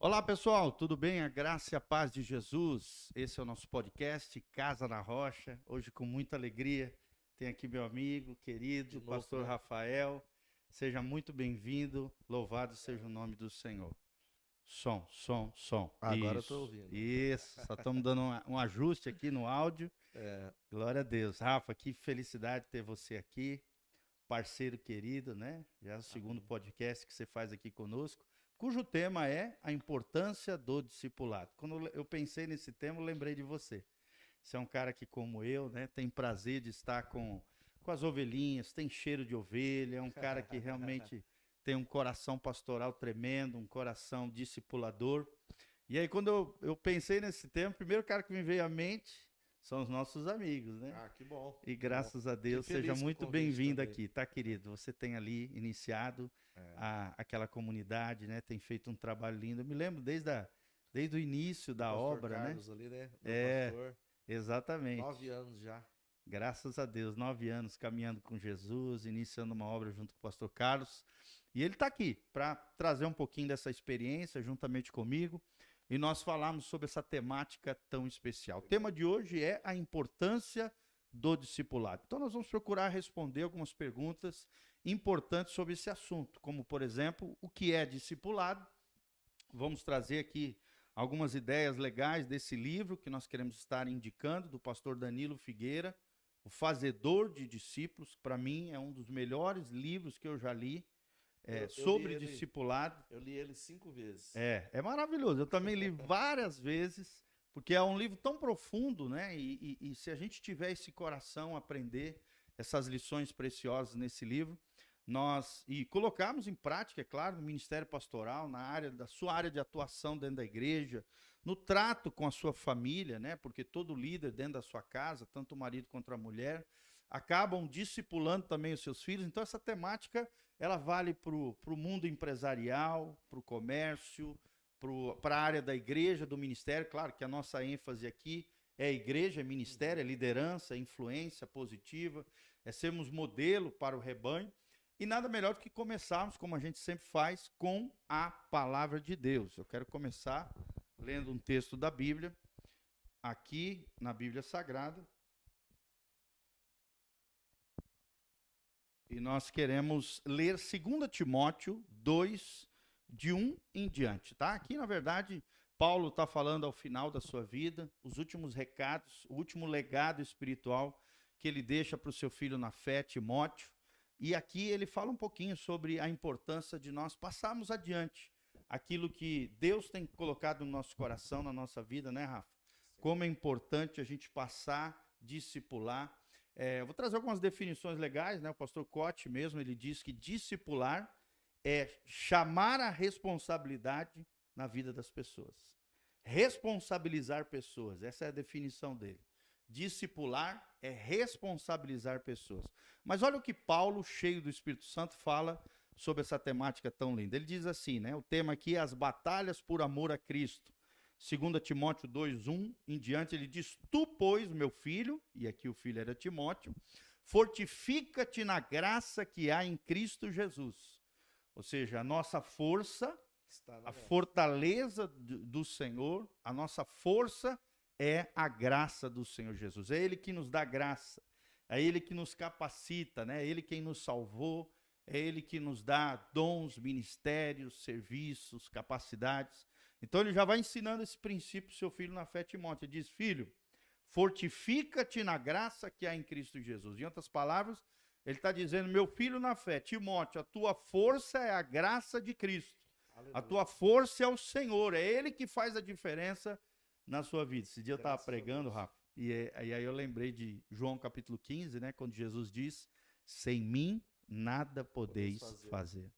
Olá pessoal, tudo bem? A graça e a paz de Jesus. Esse é o nosso podcast Casa na Rocha. Hoje com muita alegria tem aqui meu amigo querido, De novo, pastor né? Rafael. Seja muito bem-vindo. Louvado seja o nome do Senhor. Som. Agora eu tô ouvindo. Isso. Só estamos dando um ajuste aqui no áudio. É, Glória a Deus. Rafa, que felicidade ter você aqui, parceiro querido, né? Já é o segundo amém. podcast que você faz aqui conosco, cujo tema é a importância do discipulado. Quando eu pensei nesse tema, eu lembrei de você. Você é um cara que, como eu, né, tem prazer de estar com as ovelhinhas, tem cheiro de ovelha, é um cara que realmente tem um coração pastoral tremendo, um coração discipulador. E aí, quando eu pensei nesse tema, o primeiro cara que me veio à mente são os nossos amigos, né? Ah, que bom, E que bom. graças a Fiquei Deus, seja feliz com o muito convite bem-vindo também. aqui, tá, querido? Você tem ali iniciado É, aquela comunidade, né? Tem feito um trabalho lindo. Eu me lembro desde o início do da pastor obra, né? Carlos ali, né? Meu É, pastor, exatamente. 9 anos já. Graças a Deus, 9 anos caminhando com Jesus, iniciando uma obra junto com o pastor Carlos. E ele está aqui para trazer um pouquinho dessa experiência juntamente comigo e nós falamos sobre essa temática tão especial. O tema de hoje é a importância do discipulado. Então, nós vamos procurar responder algumas perguntas importantes sobre esse assunto, como, por exemplo, o que é discipulado. Vamos trazer aqui algumas ideias legais desse livro que nós queremos estar indicando, do pastor Danilo Figueira, O Fazedor de Discípulos. Para mim, é um dos melhores livros que eu já li Eu li sobre ele, discipulado. eu li ele 5 vezes. É maravilhoso. Eu também li várias vezes, porque é um livro tão profundo, né? E se a gente tiver esse coração, aprender essas lições preciosas nesse livro, nós e colocarmos em prática, é claro, no ministério pastoral, na área da sua área de atuação dentro da igreja, no trato com a sua família, né? Porque todo líder dentro da sua casa, tanto o marido quanto a mulher, acabam discipulando também os seus filhos. Então essa temática ela vale para o mundo empresarial, para o comércio, para a área da igreja, do ministério. Claro que a nossa ênfase aqui é a igreja, é ministério, é liderança, é influência positiva, é sermos modelo para o rebanho. E nada melhor do que começarmos, como a gente sempre faz, com a palavra de Deus. Eu quero começar lendo um texto da Bíblia, aqui na Bíblia Sagrada. E nós queremos ler 2 Timóteo 2, de 1 em diante, tá? Aqui, na verdade, Paulo está falando ao final da sua vida, os últimos recados, o último legado espiritual que ele deixa para o seu filho na fé, Timóteo. E aqui ele fala um pouquinho sobre a importância de nós passarmos adiante aquilo que Deus tem colocado no nosso coração, na nossa vida, né, Rafa? Como é importante a gente passar, discipular. Eu vou trazer algumas definições legais, né? O pastor Cote mesmo, ele diz que discipular é chamar a responsabilidade na vida das pessoas. Responsabilizar pessoas, essa é a definição dele. Discipular é responsabilizar pessoas. Mas olha o que Paulo, cheio do Espírito Santo, fala sobre essa temática tão linda. Ele diz assim, né? O tema aqui é as batalhas por amor a Cristo. 2 Timóteo 2:1 em diante, ele diz: Tu, pois, meu filho, e aqui o filho era Timóteo, fortifica-te na graça que há em Cristo Jesus. Ou seja, a nossa força, Está na a graça. fortaleza do Senhor, a nossa força é a graça do Senhor Jesus. É Ele que nos dá graça, é Ele que nos capacita, né? É Ele quem nos salvou, é Ele que nos dá dons, ministérios, serviços, capacidades. Então ele já vai ensinando esse princípio ao seu filho na fé, Timóteo. Ele diz: filho, fortifica-te na graça que há em Cristo Jesus. Em outras palavras, ele está dizendo: meu filho na fé, Timóteo, a tua força é a graça de Cristo. A Aleluia. tua força é o Senhor, é Ele que faz a diferença na sua vida. Esse dia eu estava Graças a pregando, Deus. Rafa, e aí eu lembrei de João capítulo 15, né, quando Jesus diz: sem mim nada Podeis podeis fazer. fazer.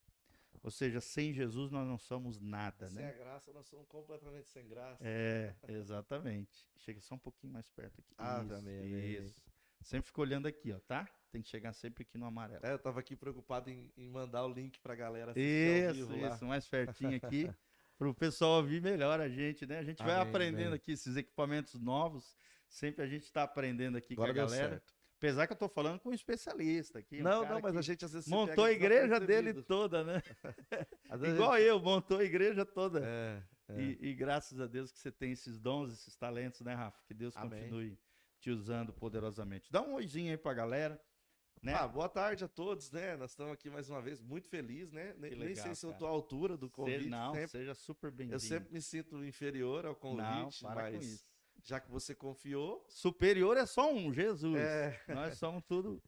Ou seja, sem Jesus nós não somos nada, Sem a né? graça, nós somos completamente sem graça. Exatamente. Chega só um pouquinho mais perto aqui. Ave, Isso, amém, amém. isso. Sempre fica olhando aqui, ó, tá? Tem que chegar sempre aqui no amarelo. Eu tava aqui preocupado em mandar o link pra galera assistir ao Isso, vivo lá. isso, mais pertinho aqui, para o pessoal ouvir melhor a gente, né? A gente vai Amém, aprendendo amém. aqui esses equipamentos novos, sempre a gente está aprendendo aqui com a Agora deu galera. certo. Apesar que eu estou falando com um especialista aqui, um Não, não, cara mas a que gente às vezes se pega montou a igreja dele desapercebido. toda, né? Às vezes a Igual gente... eu, montou a igreja toda. É, E graças a Deus que você tem esses dons, esses talentos, né, Rafa? Que Deus Amém. continue te usando poderosamente. Dá um oizinho aí pra galera, né? Boa tarde a todos, né? Nós estamos aqui mais uma vez, muito felizes, né? Nem legal, sei se eu cara. tô à altura do convite. Não, sempre. seja super Eu bem-vindo. sempre me sinto inferior ao convite, Não, para com mas isso. já que você confiou. Superior é só um, Jesus. É. Nós somos tudo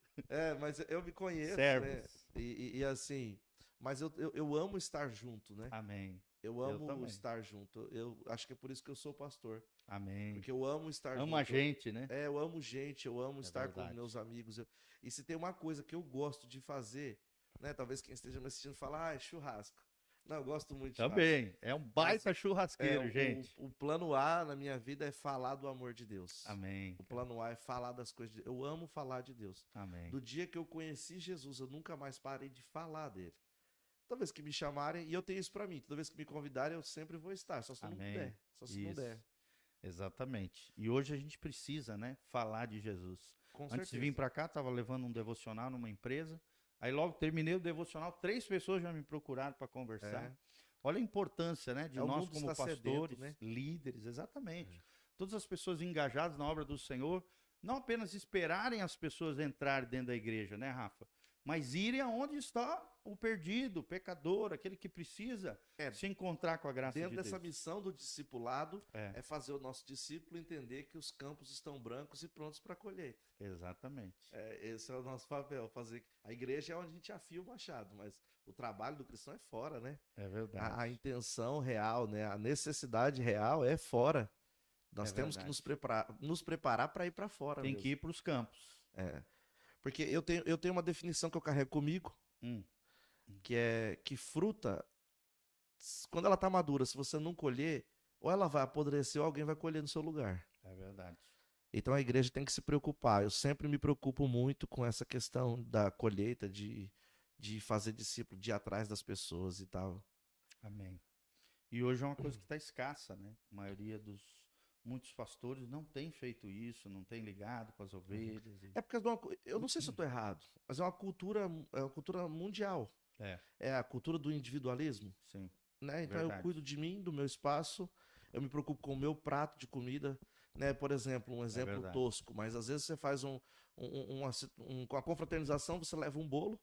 Mas eu me conheço, servos. né? E assim, mas eu amo estar junto, né? Amém. Eu amo também. estar junto. Eu acho que é por isso que eu sou pastor. Amém. Porque eu amo estar junto. Ama a gente, né? Eu amo gente, eu amo estar com verdade. meus amigos. E se tem uma coisa que eu gosto de fazer, né? Talvez quem esteja me assistindo fala, é churrasco. Não, eu gosto muito de churrasco. Também. É um baita churrasqueiro, gente. O plano A na minha vida é falar do amor de Deus. Amém. O plano A é falar das coisas de Deus. Eu amo falar de Deus. Amém. Do dia que eu conheci Jesus, eu nunca mais parei de falar dele. Toda vez que me chamarem, e eu tenho isso pra mim, toda vez que me convidarem, eu sempre vou estar, só se não der. Só se não der. Exatamente. E hoje a gente precisa, né, falar de Jesus. Com Antes de certeza. vir para cá, estava levando um devocional numa empresa. Aí logo terminei o devocional, 3 pessoas já me procuraram para conversar. Olha a importância, né, de O nós mundo como está pastores, sedento, né? líderes, exatamente. Todas as pessoas engajadas na obra do Senhor, não apenas esperarem as pessoas entrarem dentro da igreja, né, Rafa? Mas irem aonde está o perdido, o pecador, aquele que precisa se encontrar com a graça de Deus. Dentro dessa missão do discipulado, É. é fazer o nosso discípulo entender que os campos estão brancos e prontos para colher. Exatamente. Esse é o nosso papel, fazer. A igreja é onde a gente afia o machado, mas o trabalho do cristão é fora, né? É verdade. A intenção real, né? A necessidade real é fora. Nós temos que nos preparar para ir para fora. Tem mesmo. que ir para os campos. Porque eu tenho uma definição que eu carrego comigo, que é que fruta, quando ela tá madura, se você não colher, ou ela vai apodrecer ou alguém vai colher no seu lugar. É verdade. Então a igreja tem que se preocupar. Eu sempre me preocupo muito com essa questão da colheita, de fazer discípulo, de ir atrás das pessoas e tal. Amém. E hoje é uma coisa que está escassa, né? A maioria muitos pastores não tem feito isso, não tem ligado com as ovelhas. É por causa de eu não sei se eu estou errado, mas é uma cultura mundial. É a cultura do individualismo. Sim. Né? Então Verdade. eu cuido de mim, do meu espaço, eu me preocupo com o meu prato de comida, né? Por exemplo, um exemplo tosco, mas às vezes você faz com a confraternização, você leva um bolo,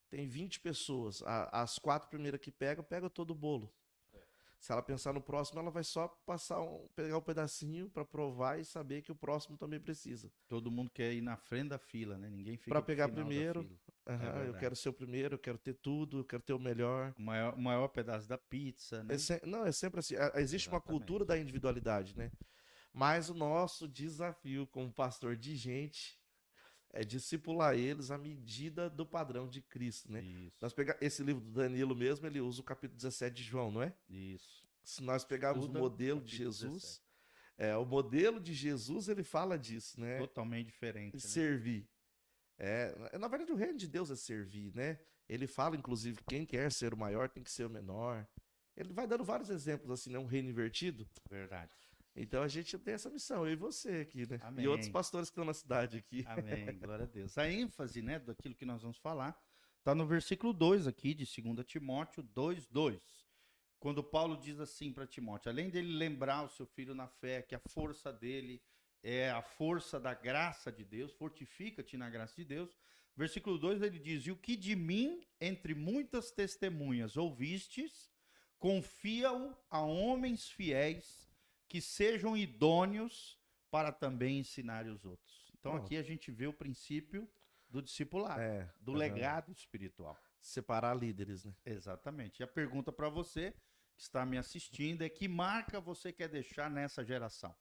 tem 20 pessoas, as 4 primeiras que pega todo o bolo. Se ela pensar no próximo, ela vai só pegar um pedacinho para provar e saber que o próximo também precisa. Todo mundo quer ir na frente da fila, né? Ninguém fica para pegar no final primeiro. da fila. Eu quero ser o primeiro, eu quero ter tudo, eu quero ter o melhor. O maior pedaço da pizza, né? Não, é sempre assim. Existe uma cultura da individualidade, né? Mas o nosso desafio como pastor de gente é discipular eles à medida do padrão de Cristo, né? Isso. Nós pegar esse livro do Danilo mesmo, ele usa o capítulo 17 de João, não é? Isso. Se nós pegarmos o modelo de Jesus, o modelo de Jesus, ele fala disso, né? Totalmente diferente. Servir. Na verdade, o reino de Deus é servir, né? Ele fala, inclusive, quem quer ser o maior tem que ser o menor. Ele vai dando vários exemplos, assim, né? Um reino invertido. Verdade. Então a gente tem essa missão, eu e você aqui, né? Amém. E outros pastores que estão na cidade aqui. Amém, glória a Deus. A ênfase, né, daquilo que nós vamos falar, está no versículo 2 aqui de 2 Timóteo 2:2. Quando Paulo diz assim para Timóteo, além dele lembrar o seu filho na fé, que a força dele é a força da graça de Deus, fortifica-te na graça de Deus. Versículo 2 ele diz, e o que de mim, entre muitas testemunhas, ouvistes, confia-o a homens fiéis, que sejam idôneos para também ensinar os outros. Então aqui a gente vê o princípio do discipulado, do legado espiritual. Separar líderes, né? Exatamente. E a pergunta para você que está me assistindo é que marca você quer deixar nessa geração?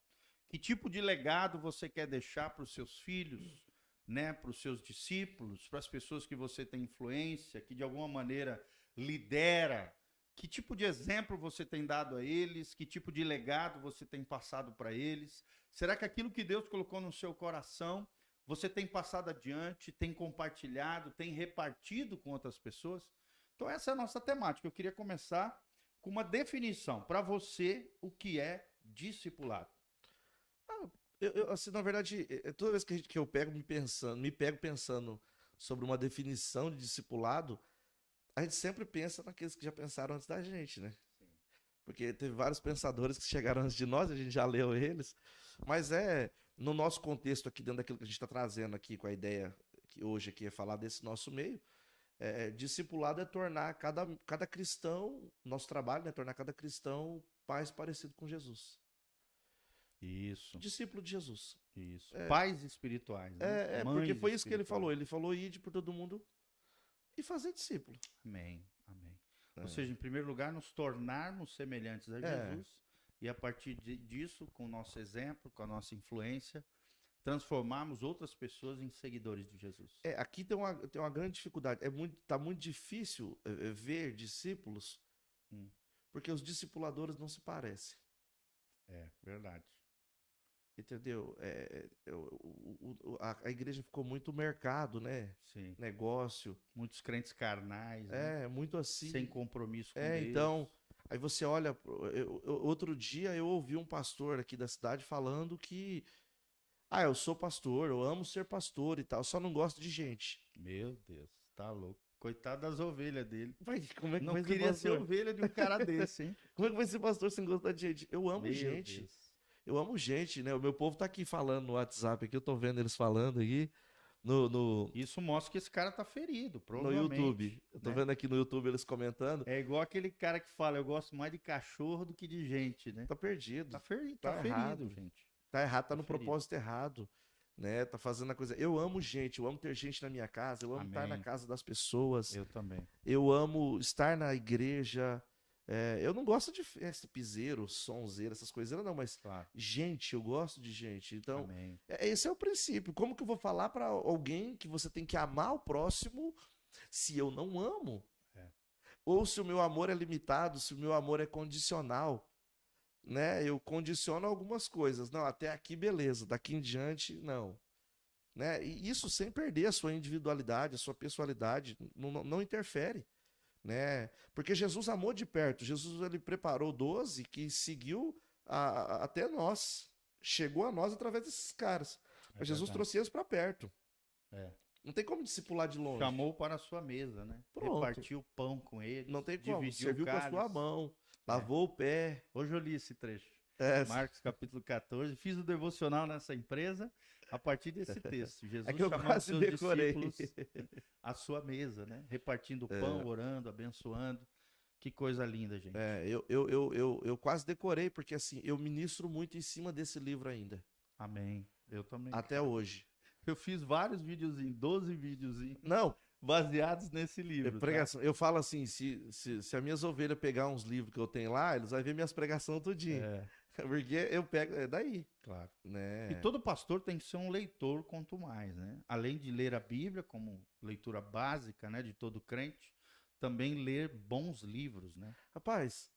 Que tipo de legado você quer deixar para os seus filhos, né, para os seus discípulos, para as pessoas que você tem influência, que de alguma maneira lidera? Que tipo de exemplo você tem dado a eles? Que tipo de legado você tem passado para eles? Será que aquilo que Deus colocou no seu coração, você tem passado adiante, tem compartilhado, tem repartido com outras pessoas? Então essa é a nossa temática. Eu queria começar com uma definição para você o que é discipulado. Assim, na verdade, toda vez que eu me pego pensando sobre uma definição de discipulado, a gente sempre pensa naqueles que já pensaram antes da gente, né? Sim. porque teve vários pensadores que chegaram antes de nós, a gente já leu eles, mas no nosso contexto aqui, dentro daquilo que a gente está trazendo aqui com a ideia que hoje aqui é falar desse nosso meio, discipulado é tornar cada cristão, nosso trabalho é tornar cada cristão mais parecido com Jesus. Isso. Discípulo de Jesus. Isso. Pais espirituais, né? Porque foi isso que ele falou. Ele falou, ide por todo mundo e fazer discípulo. Amém, amém. Ou seja, em primeiro lugar, nos tornarmos semelhantes a Jesus e a partir disso, com o nosso exemplo, com a nossa influência, transformarmos outras pessoas em seguidores de Jesus. Aqui tem uma grande dificuldade. Tá muito difícil ver discípulos, porque os discipuladores não se parecem. Verdade. Entendeu? A igreja ficou muito mercado, né? Sim. Negócio. Muitos crentes carnais. Né? Muito assim. Sem compromisso com Deus. Então, aí você olha. Outro dia eu ouvi um pastor aqui da cidade falando que eu sou pastor, eu amo ser pastor e tal, só não gosto de gente. Meu Deus, tá louco. Coitado das ovelhas dele. Como é que não queria ser ovelha de um cara desse, hein? Como é que vai ser pastor sem gostar de gente? Eu amo gente. Deus. Eu amo gente, né? O meu povo tá aqui falando no WhatsApp, aqui eu tô vendo eles falando aqui. Isso mostra que esse cara tá ferido, provavelmente. No YouTube. Eu tô vendo aqui no YouTube eles comentando. É igual aquele cara que fala, eu gosto mais de cachorro do que de gente, né? Tá perdido. Tá ferido, gente. Tá errado, tá no propósito errado, né? Tá fazendo a coisa. Eu amo gente, eu amo ter gente na minha casa, eu amo estar na casa das pessoas. Eu também. Eu amo estar na igreja. Eu não gosto de festa, piseiro, sonzeira, essas coisas, não, mas gente, eu gosto de gente. Então, esse é o princípio. Como que eu vou falar para alguém que você tem que amar o próximo se eu não amo? Ou se o meu amor é limitado, se o meu amor é condicional? Né? Eu condiciono algumas coisas. Não, até aqui beleza, daqui em diante não. Né? E isso sem perder a sua individualidade, a sua pessoalidade, não interfere. Né? Porque Jesus amou de perto. Jesus ele preparou 12 que seguiu até nós. Chegou a nós através desses caras. Mas Jesus trouxe eles para perto. Não tem como discipular de longe. Chamou para a sua mesa, né? Pronto. Repartiu o pão com eles. Não tem como. Serviu com a sua mão. Lavou o pé. Hoje eu li esse trecho. Marcos capítulo 14. Fiz o devocional nessa empresa a partir desse texto. Jesus que eu chamou quase seus decorei. discípulos à sua mesa, né? Repartindo o pão, orando, abençoando. Que coisa linda, gente. Eu quase decorei, porque assim, eu ministro muito em cima desse livro ainda. Amém. Eu também. Até hoje. Eu fiz vários videozinhos, 12 videozinhos. Não. Baseados nesse livro. Pregação. Tá? Eu falo assim, se as minhas ovelhas pegar uns livros que eu tenho lá, eles vão ver minhas pregações tudinho. Porque eu pego, daí. Claro. Né? E todo pastor tem que ser um leitor quanto mais, né? Além de ler a Bíblia como leitura básica, né, de todo crente, também ler bons livros, né? Rapaz,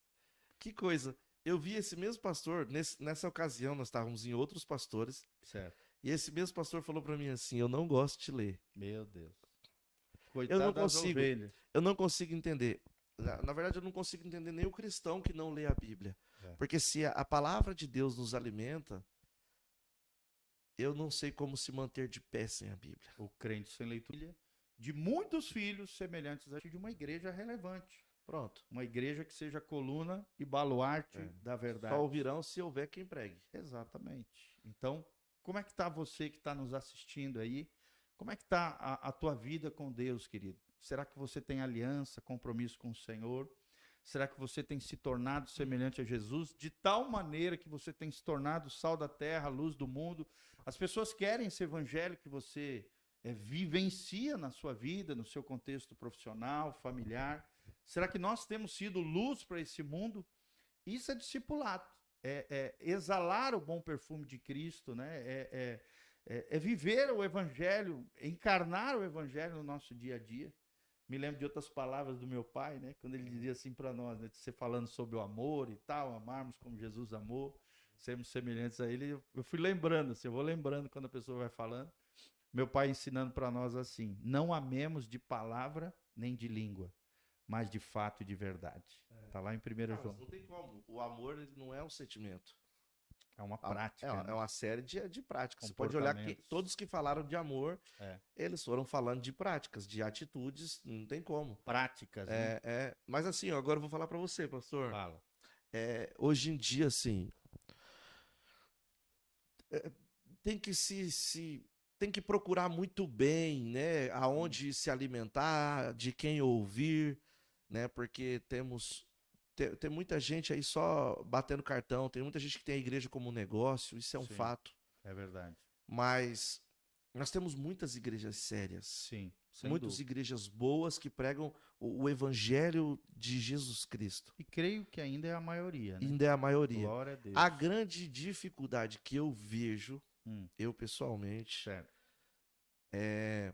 que coisa. Eu vi esse mesmo pastor, nessa ocasião nós estávamos em outros pastores. Certo. E esse mesmo pastor falou para mim assim, eu não gosto de ler. Meu Deus. Coitado eu não consigo entender. Na verdade, eu não consigo entender nem o cristão que não lê a Bíblia. Porque se a palavra de Deus nos alimenta, eu não sei como se manter de pé sem a Bíblia. O crente sem leitura de muitos filhos semelhantes a de uma igreja relevante. Pronto. Uma igreja que seja coluna e baluarte da verdade. Só ouvirão se houver quem pregue. Exatamente. Então, como é que está você que está nos assistindo aí? Como é que está a tua vida com Deus, querido? Será que você tem aliança, compromisso com o Senhor? Será que você tem se tornado semelhante a Jesus? De tal maneira que você tem se tornado sal da terra, luz do mundo. As pessoas querem esse evangelho que você vivencia na sua vida, no seu contexto profissional, familiar. Será que nós temos sido luz para esse mundo? Isso é discipulado. É exalar o bom perfume de Cristo, né? É viver o evangelho, encarnar o evangelho no nosso dia a dia. Me lembro de outras palavras do meu pai, né? Quando ele dizia assim para nós, né? Você falando sobre o amor e tal, amarmos como Jesus amou, sermos semelhantes a ele. Eu fui lembrando, assim, eu vou lembrando quando a pessoa vai falando. Meu pai ensinando para nós assim, não amemos de palavra nem de língua, mas de fato e de verdade. Tá lá em 1 João. Não tem como. O amor ele não é um sentimento. É uma prática. É uma série de práticas. Você pode olhar que todos que falaram de amor, eles foram falando de práticas, de atitudes, não tem como. Práticas, né? Mas assim, agora eu vou falar para você, pastor. Fala. hoje em dia, assim, tem que tem que procurar muito bem, né, aonde se alimentar, de quem ouvir, né, porque tem muita gente aí só batendo cartão, tem muita gente que tem a igreja como um negócio, isso é um Sim, fato. é verdade. Mas nós temos muitas igrejas sérias, Sim, sem muitas dúvida. igrejas boas que pregam o evangelho de Jesus Cristo. E creio que ainda é a maioria, né? Ainda é a maioria. Glória a Deus. A grande dificuldade que eu vejo, eu pessoalmente, Certo. é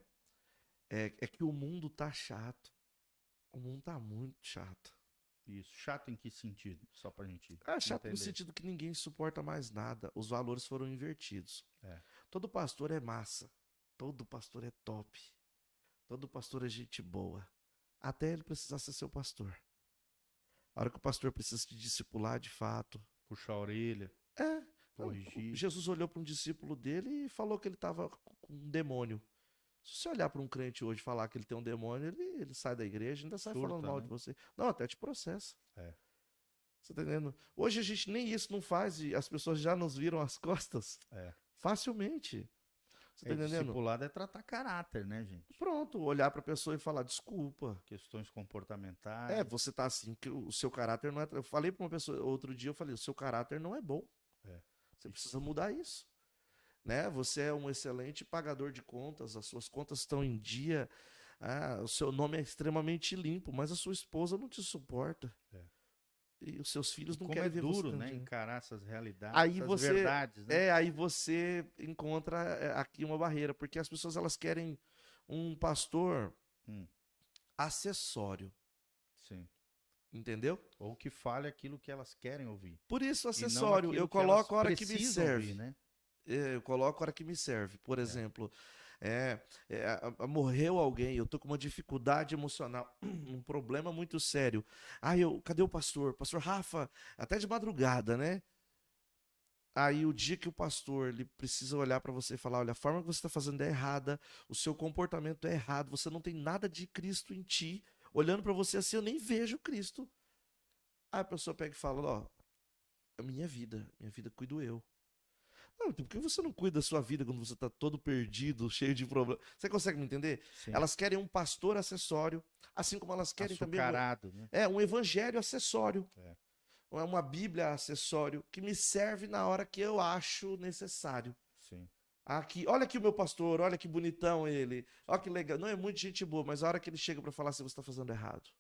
que o mundo tá chato. O mundo tá muito chato. Isso. Chato em que sentido? Só pra gente Chato no entender. sentido que ninguém suporta mais nada. Os valores foram invertidos. É. Todo pastor é massa. Todo pastor é top. Todo pastor é gente boa. Até ele precisar ser seu pastor. A hora que o pastor precisa te discipular de fato. Puxar a orelha, corrigir. Jesus olhou para um discípulo dele e falou que ele estava com um demônio. Se você olhar para um crente hoje e falar que ele tem um demônio, ele sai da igreja, ainda sai Surta, falando mal né? de você. Não, até te processa. É. Você tá entendendo? Hoje a gente nem isso não faz e as pessoas já nos viram as costas. Facilmente. Você tá entendendo? Discipulado é tratar caráter, né, gente? Pronto, olhar para a pessoa e falar, desculpa. Questões comportamentais. Você tá assim, que o seu caráter não é. Eu falei para uma pessoa outro dia, eu falei, o seu caráter não é bom. Você precisa mudar isso. Né? Você é um excelente pagador de contas, as suas contas estão em dia, o seu nome é extremamente limpo, mas a sua esposa não te suporta. E os seus filhos não querem ver duro, você. né? Encarar essas realidades, essas verdades, né? Aí você encontra aqui uma barreira, porque as pessoas elas querem um pastor acessório. Sim. Entendeu? Ou que fale aquilo que elas querem ouvir. Por isso, acessório, eu coloco a hora que me serve. Ouvir, né? Eu coloco a hora que me serve. Por exemplo, morreu alguém, eu tô com uma dificuldade emocional, um problema muito sério. Cadê o pastor? Pastor Rafa, até de madrugada, né? Aí o dia que o pastor ele precisa olhar para você e falar, olha, a forma que você está fazendo é errada, o seu comportamento é errado, você não tem nada de Cristo em ti. Olhando para você assim, eu nem vejo Cristo. Aí a pessoa pega e fala, ó, é minha vida cuido eu. Não, por que você não cuida da sua vida quando você tá todo perdido, cheio de problemas? Você consegue me entender? Sim. Elas querem um pastor acessório, assim como elas querem também né? Um evangelho acessório. Uma Bíblia acessório que me serve na hora que eu acho necessário. Sim. Aqui, olha aqui o meu pastor, olha que bonitão ele, olha que legal. Não é muito gente boa, mas a hora que ele chega para falar assim, você está fazendo errado.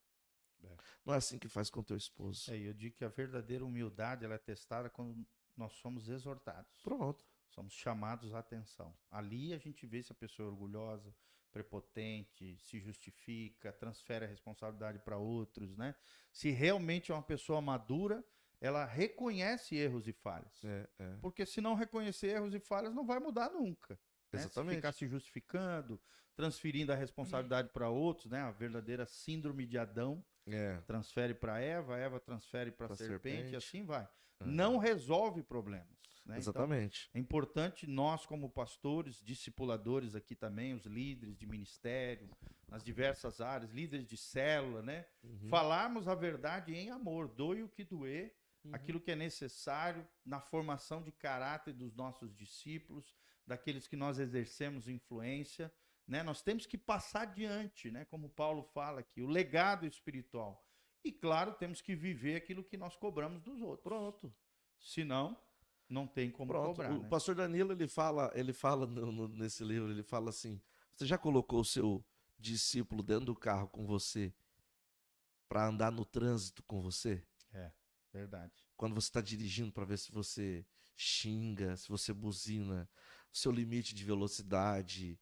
Não é assim que faz com teu esposo. Eu digo que a verdadeira humildade ela é testada quando nós somos exortados. Pronto. Somos chamados à atenção. Ali a gente vê se a pessoa é orgulhosa, prepotente, se justifica, transfere a responsabilidade para outros, né? Se realmente é uma pessoa madura, ela reconhece erros e falhas. Porque se não reconhecer erros e falhas, não vai mudar nunca. Exatamente. Né? Se ficar se justificando, transferindo a responsabilidade para outros, né? A verdadeira síndrome de Adão. Transfere para Eva, Eva transfere para a serpente, e assim vai. Não resolve problemas. Né? Exatamente. Então, é importante nós, como pastores, discipuladores aqui também, os líderes de ministério, nas diversas áreas, líderes de célula, né? Falarmos a verdade em amor, doe o que doer, aquilo que é necessário na formação de caráter dos nossos discípulos, daqueles que nós exercemos influência. Né? Nós temos que passar adiante, né? Como Paulo fala aqui, o legado espiritual. E, claro, temos que viver aquilo que nós cobramos dos outros. Pronto. Senão, não tem como cobrar. O pastor Danilo, ele fala nesse livro, ele fala assim, você já colocou o seu discípulo dentro do carro com você para andar no trânsito com você? Verdade. Quando você está dirigindo para ver se você xinga, se você buzina, o seu limite de velocidade...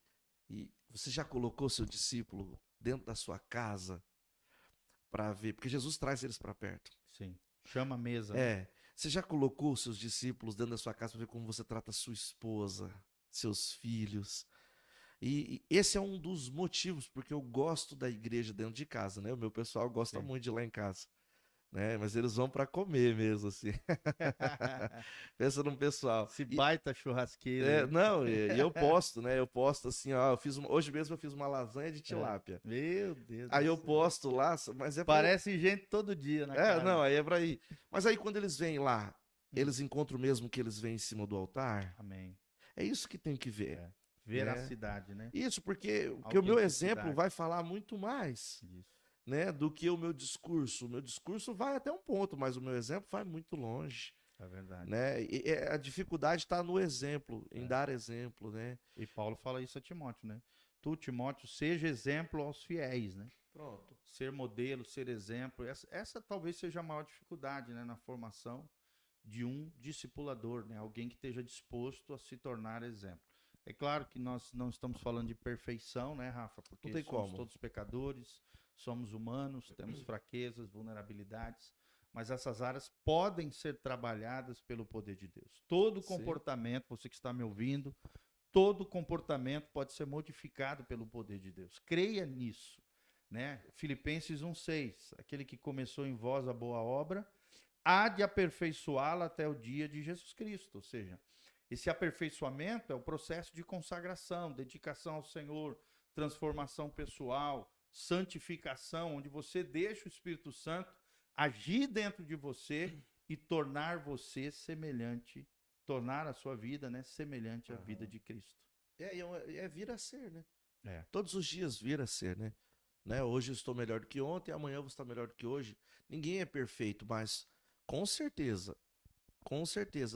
E você já colocou seu discípulo dentro da sua casa para ver? Porque Jesus traz eles para perto. Sim. Chama a mesa. Você já colocou seus discípulos dentro da sua casa para ver como você trata sua esposa, seus filhos? E esse é um dos motivos porque eu gosto da igreja dentro de casa, né? O meu pessoal gosta muito de ir lá em casa. né? Mas eles vão para comer mesmo, assim. Pensa num pessoal. Esse baita churrasqueiro. Né? Não, e eu posto, né? Eu posto assim, ó, hoje mesmo eu fiz uma lasanha de tilápia. Meu Deus Aí do eu céu. posto lá, mas é Parece gente todo dia na casa. não, aí é pra ir. Mas aí quando eles vêm lá, eles encontram mesmo que eles vêm em cima do altar? Amém. É isso que tem que ver. Veracidade, né? Isso, porque o meu exemplo vai falar muito mais, né, do que o meu discurso. O meu discurso vai até um ponto, mas o meu exemplo vai muito longe. É verdade. Né? E a dificuldade está no exemplo, em dar exemplo, né? E Paulo fala isso a Timóteo, né? Tu, Timóteo, seja exemplo aos fiéis, né? Pronto. Ser modelo, ser exemplo. Essa talvez seja a maior dificuldade, né, na formação de um discipulador, né? Alguém que esteja disposto a se tornar exemplo. É claro que nós não estamos falando de perfeição, né, Rafa? Porque somos todos pecadores, somos humanos, temos fraquezas, vulnerabilidades, mas essas áreas podem ser trabalhadas pelo poder de Deus. Todo comportamento, você que está me ouvindo, todo comportamento pode ser modificado pelo poder de Deus. Creia nisso, né? Filipenses 1:6, aquele que começou em vós a boa obra, há de aperfeiçoá-la até o dia de Jesus Cristo. Ou seja, esse aperfeiçoamento é o processo de consagração, dedicação ao Senhor, transformação pessoal, santificação, onde você deixa o Espírito Santo agir dentro de você e tornar você semelhante, tornar a sua vida, né, semelhante à vida de Cristo. É vir a ser, né? Todos os dias vir a ser, né? Hoje eu estou melhor do que ontem, amanhã eu vou estar melhor do que hoje. Ninguém é perfeito, mas com certeza,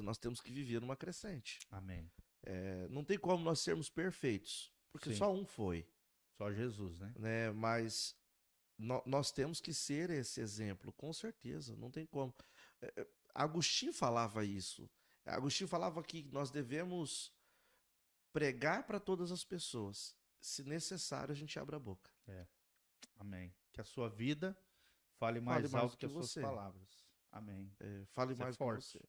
nós temos que viver numa crescente. Amém. Não tem como nós sermos perfeitos, porque só um foi. Só Jesus, né? Mas nós temos que ser esse exemplo, com certeza, não tem como. Agostinho falava isso. Agostinho falava que nós devemos pregar para todas as pessoas. Se necessário, a gente abre a boca. Amém. Que a sua vida fale mais alto que as suas palavras. Amém. Fale mais forte.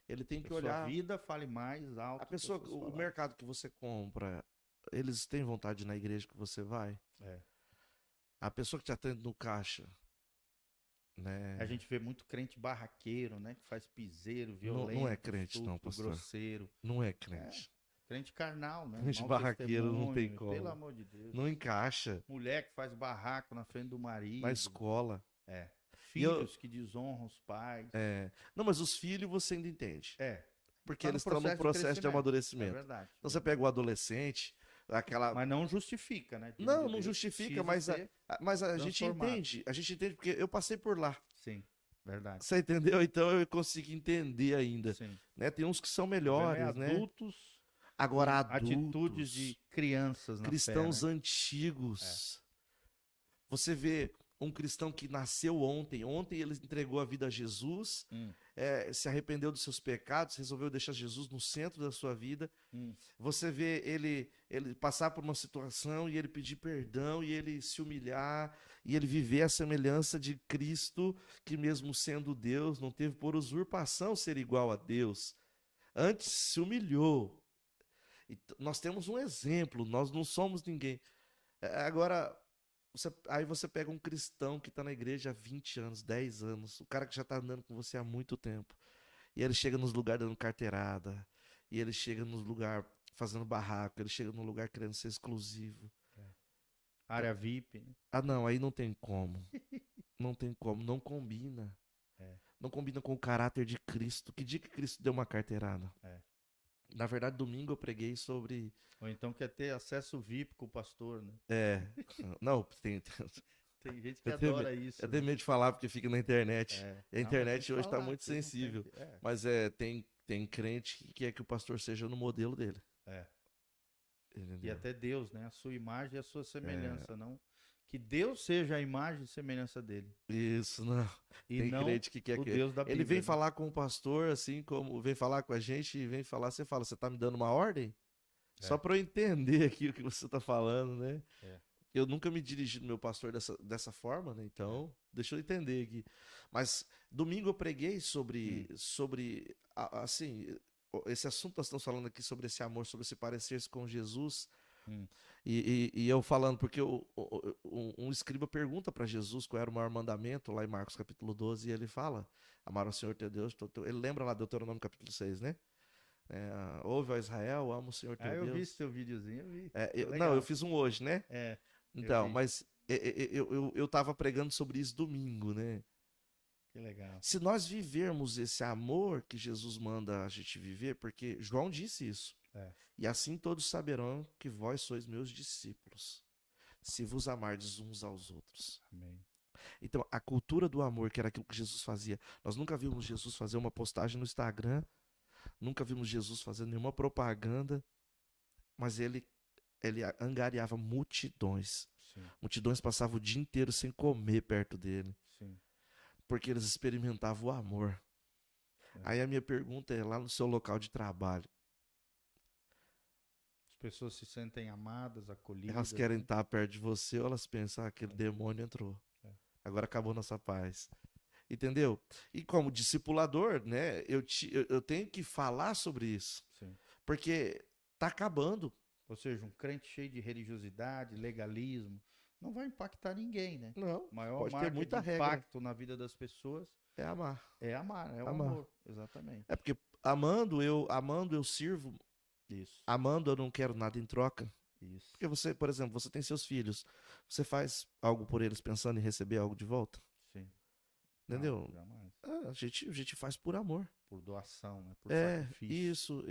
Ele tem que olhar. Sua vida fale mais alto. A pessoa, o mercado que você compra, eles têm vontade de ir na igreja que você vai? A pessoa que te atende no caixa, né? A gente vê muito crente barraqueiro, né? Que faz piseiro, violento, não é crente, não, pastor. Grosseiro. Não é crente. Crente carnal, né? Crente barraqueiro não tem como. Pelo amor de Deus. Não encaixa. Mulher que faz barraco na frente do marido. Na escola. Filhos que desonram os pais. Não, mas os filhos você ainda entende. Porque eles estão no processo de amadurecimento. É verdade. Então você pega o adolescente, Mas não justifica, né? Não justifica, mas a gente entende. A gente entende porque eu passei por lá. Sim, verdade. Você entendeu? Então eu consigo entender ainda. Sim. Né? Tem uns que são melhores, né? Adultos. Agora adultos. Atitudes de crianças na cristãos fé, né? antigos. Você vê um cristão que nasceu ontem ele entregou a vida a Jesus, se arrependeu dos seus pecados, resolveu deixar Jesus no centro da sua vida. Você vê ele passar por uma situação e ele pedir perdão e ele se humilhar e ele viver a semelhança de Cristo, que mesmo sendo Deus, não teve por usurpação ser igual a Deus. Antes se humilhou. E nós temos um exemplo, nós não somos ninguém. Agora, aí você pega um cristão que está na igreja há 20 anos, 10 anos, o cara que já está andando com você há muito tempo, e ele chega nos lugares dando carteirada, e ele chega nos lugares fazendo barraco, ele chega num lugar querendo ser exclusivo. Área VIP, né? Não, aí não tem como. Não tem como, não combina. Não combina com o caráter de Cristo. Que dia que Cristo deu uma carteirada? Na verdade, domingo eu preguei sobre... Ou então quer ter acesso VIP com o pastor, né? Não, tem gente que adora isso. Eu tenho medo de falar porque fica na internet. A internet hoje está muito sensível. Mas tem crente que quer que o pastor seja no modelo dele. E até Deus, né? A sua imagem e a sua semelhança, não... Que Deus seja a imagem e semelhança dele. Isso, não. E tem não crente que quer o Deus da Bíblia, ele vem falar com o pastor, assim como vem falar com a gente, e vem falar, você fala, você tá me dando uma ordem? Só para eu entender aqui o que você tá falando, né? Eu nunca me dirigi no meu pastor dessa forma, né? Então, deixa eu entender aqui. Mas domingo eu preguei sobre assim, esse assunto que nós estamos falando aqui sobre esse amor, sobre se parecer com Jesus. Hum. E eu falando, porque um escriba pergunta para Jesus qual era o maior mandamento, lá em Marcos capítulo 12, e ele fala, amar ao Senhor teu Deus, ele lembra lá do Deuteronômio capítulo 6, né? Ouve, ó Israel, ama o Senhor teu Eu vi esse Deus. teu videozinho, eu vi. Não, eu Legal. fiz um hoje, né? Eu Então, vi. mas eu tava pregando sobre isso domingo, né? Que legal. Se nós vivermos esse amor que Jesus manda a gente viver, porque João disse isso, e assim todos saberão que vós sois meus discípulos, se vos amardes uns aos outros. Amém. Então, a cultura do amor, que era aquilo que Jesus fazia, nós nunca vimos Jesus fazer uma postagem no Instagram, nunca vimos Jesus fazendo nenhuma propaganda, mas ele angariava multidões. Sim. Multidões passavam o dia inteiro sem comer perto dele. Sim. Porque eles experimentavam o amor. Aí a minha pergunta é, lá no seu local de trabalho, as pessoas se sentem amadas, acolhidas. elas querem né? estar perto de você ou elas pensam, aquele demônio entrou. Agora acabou nossa paz. Entendeu? E como discipulador, né, eu tenho que falar sobre isso. Sim. Porque tá acabando. Ou seja, um crente cheio de religiosidade, legalismo, não vai impactar ninguém, né? Não, O maior pode ter marca muita de regra. impacto na vida das pessoas É amar. é amar, é o Amar. amor. Exatamente. É porque amando eu sirvo. Isso. Amando eu não quero nada em troca. Isso. Porque você, por exemplo, você tem seus filhos. Você faz algo por eles pensando em receber algo de volta? Sim. Entendeu? Não, jamais. A gente faz por amor. Por doação, né? Por sacrifício. Isso.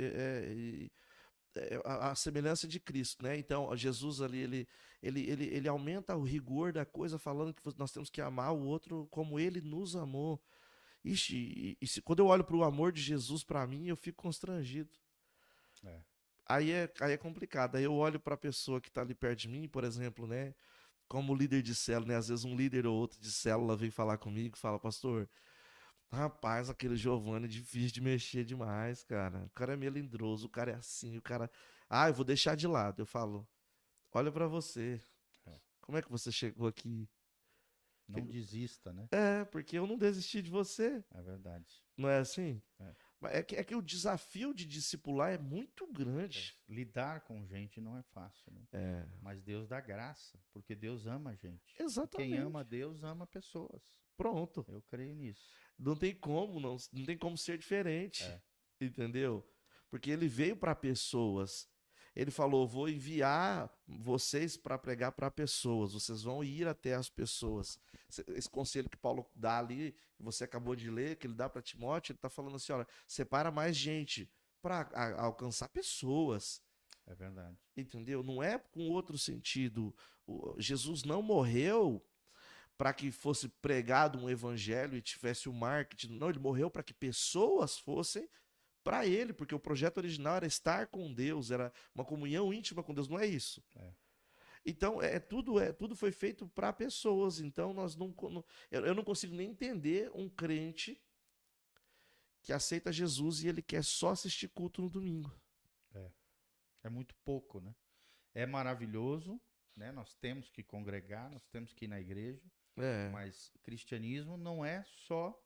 A semelhança de Cristo, né? Então, Jesus ali, ele aumenta o rigor da coisa, falando que nós temos que amar o outro como ele nos amou. Ixi, quando eu olho para o amor de Jesus para mim, eu fico constrangido. Aí é complicado. Aí eu olho para a pessoa que está ali perto de mim, por exemplo, né? Como líder de célula, né? Às vezes um líder ou outro de célula vem falar comigo, fala, pastor, rapaz, aquele Giovanni é difícil de mexer demais, cara. O cara é melindroso, o cara é assim, o cara... eu vou deixar de lado. Eu falo, olha pra você. Como é que você chegou aqui? Não desista, né? Porque eu não desisti de você. É verdade. Não é assim? É que o desafio de discipular é muito grande. Lidar com gente não é fácil, né? Mas Deus dá graça, porque Deus ama a gente. Exatamente. Quem ama Deus ama pessoas. Pronto. Eu creio nisso. Não tem como ser diferente. Entendeu? Porque ele veio para pessoas. Ele falou: vou enviar vocês para pregar para pessoas. Vocês vão ir até as pessoas. Esse conselho que Paulo dá ali, que você acabou de ler, que ele dá para Timóteo, ele está falando assim: olha, separa mais gente para alcançar pessoas. É verdade. Entendeu? Não é com outro sentido. Jesus não morreu para que fosse pregado um evangelho e tivesse o marketing. Não, ele morreu para que pessoas fossem para ele, porque o projeto original era estar com Deus, era uma comunhão íntima com Deus, não é isso? Então, tudo foi feito para pessoas. Então, eu não consigo nem entender um crente que aceita Jesus e ele quer só assistir culto no domingo. É muito pouco, né? É maravilhoso, né? Nós temos que congregar, nós temos que ir na igreja, mas cristianismo não é só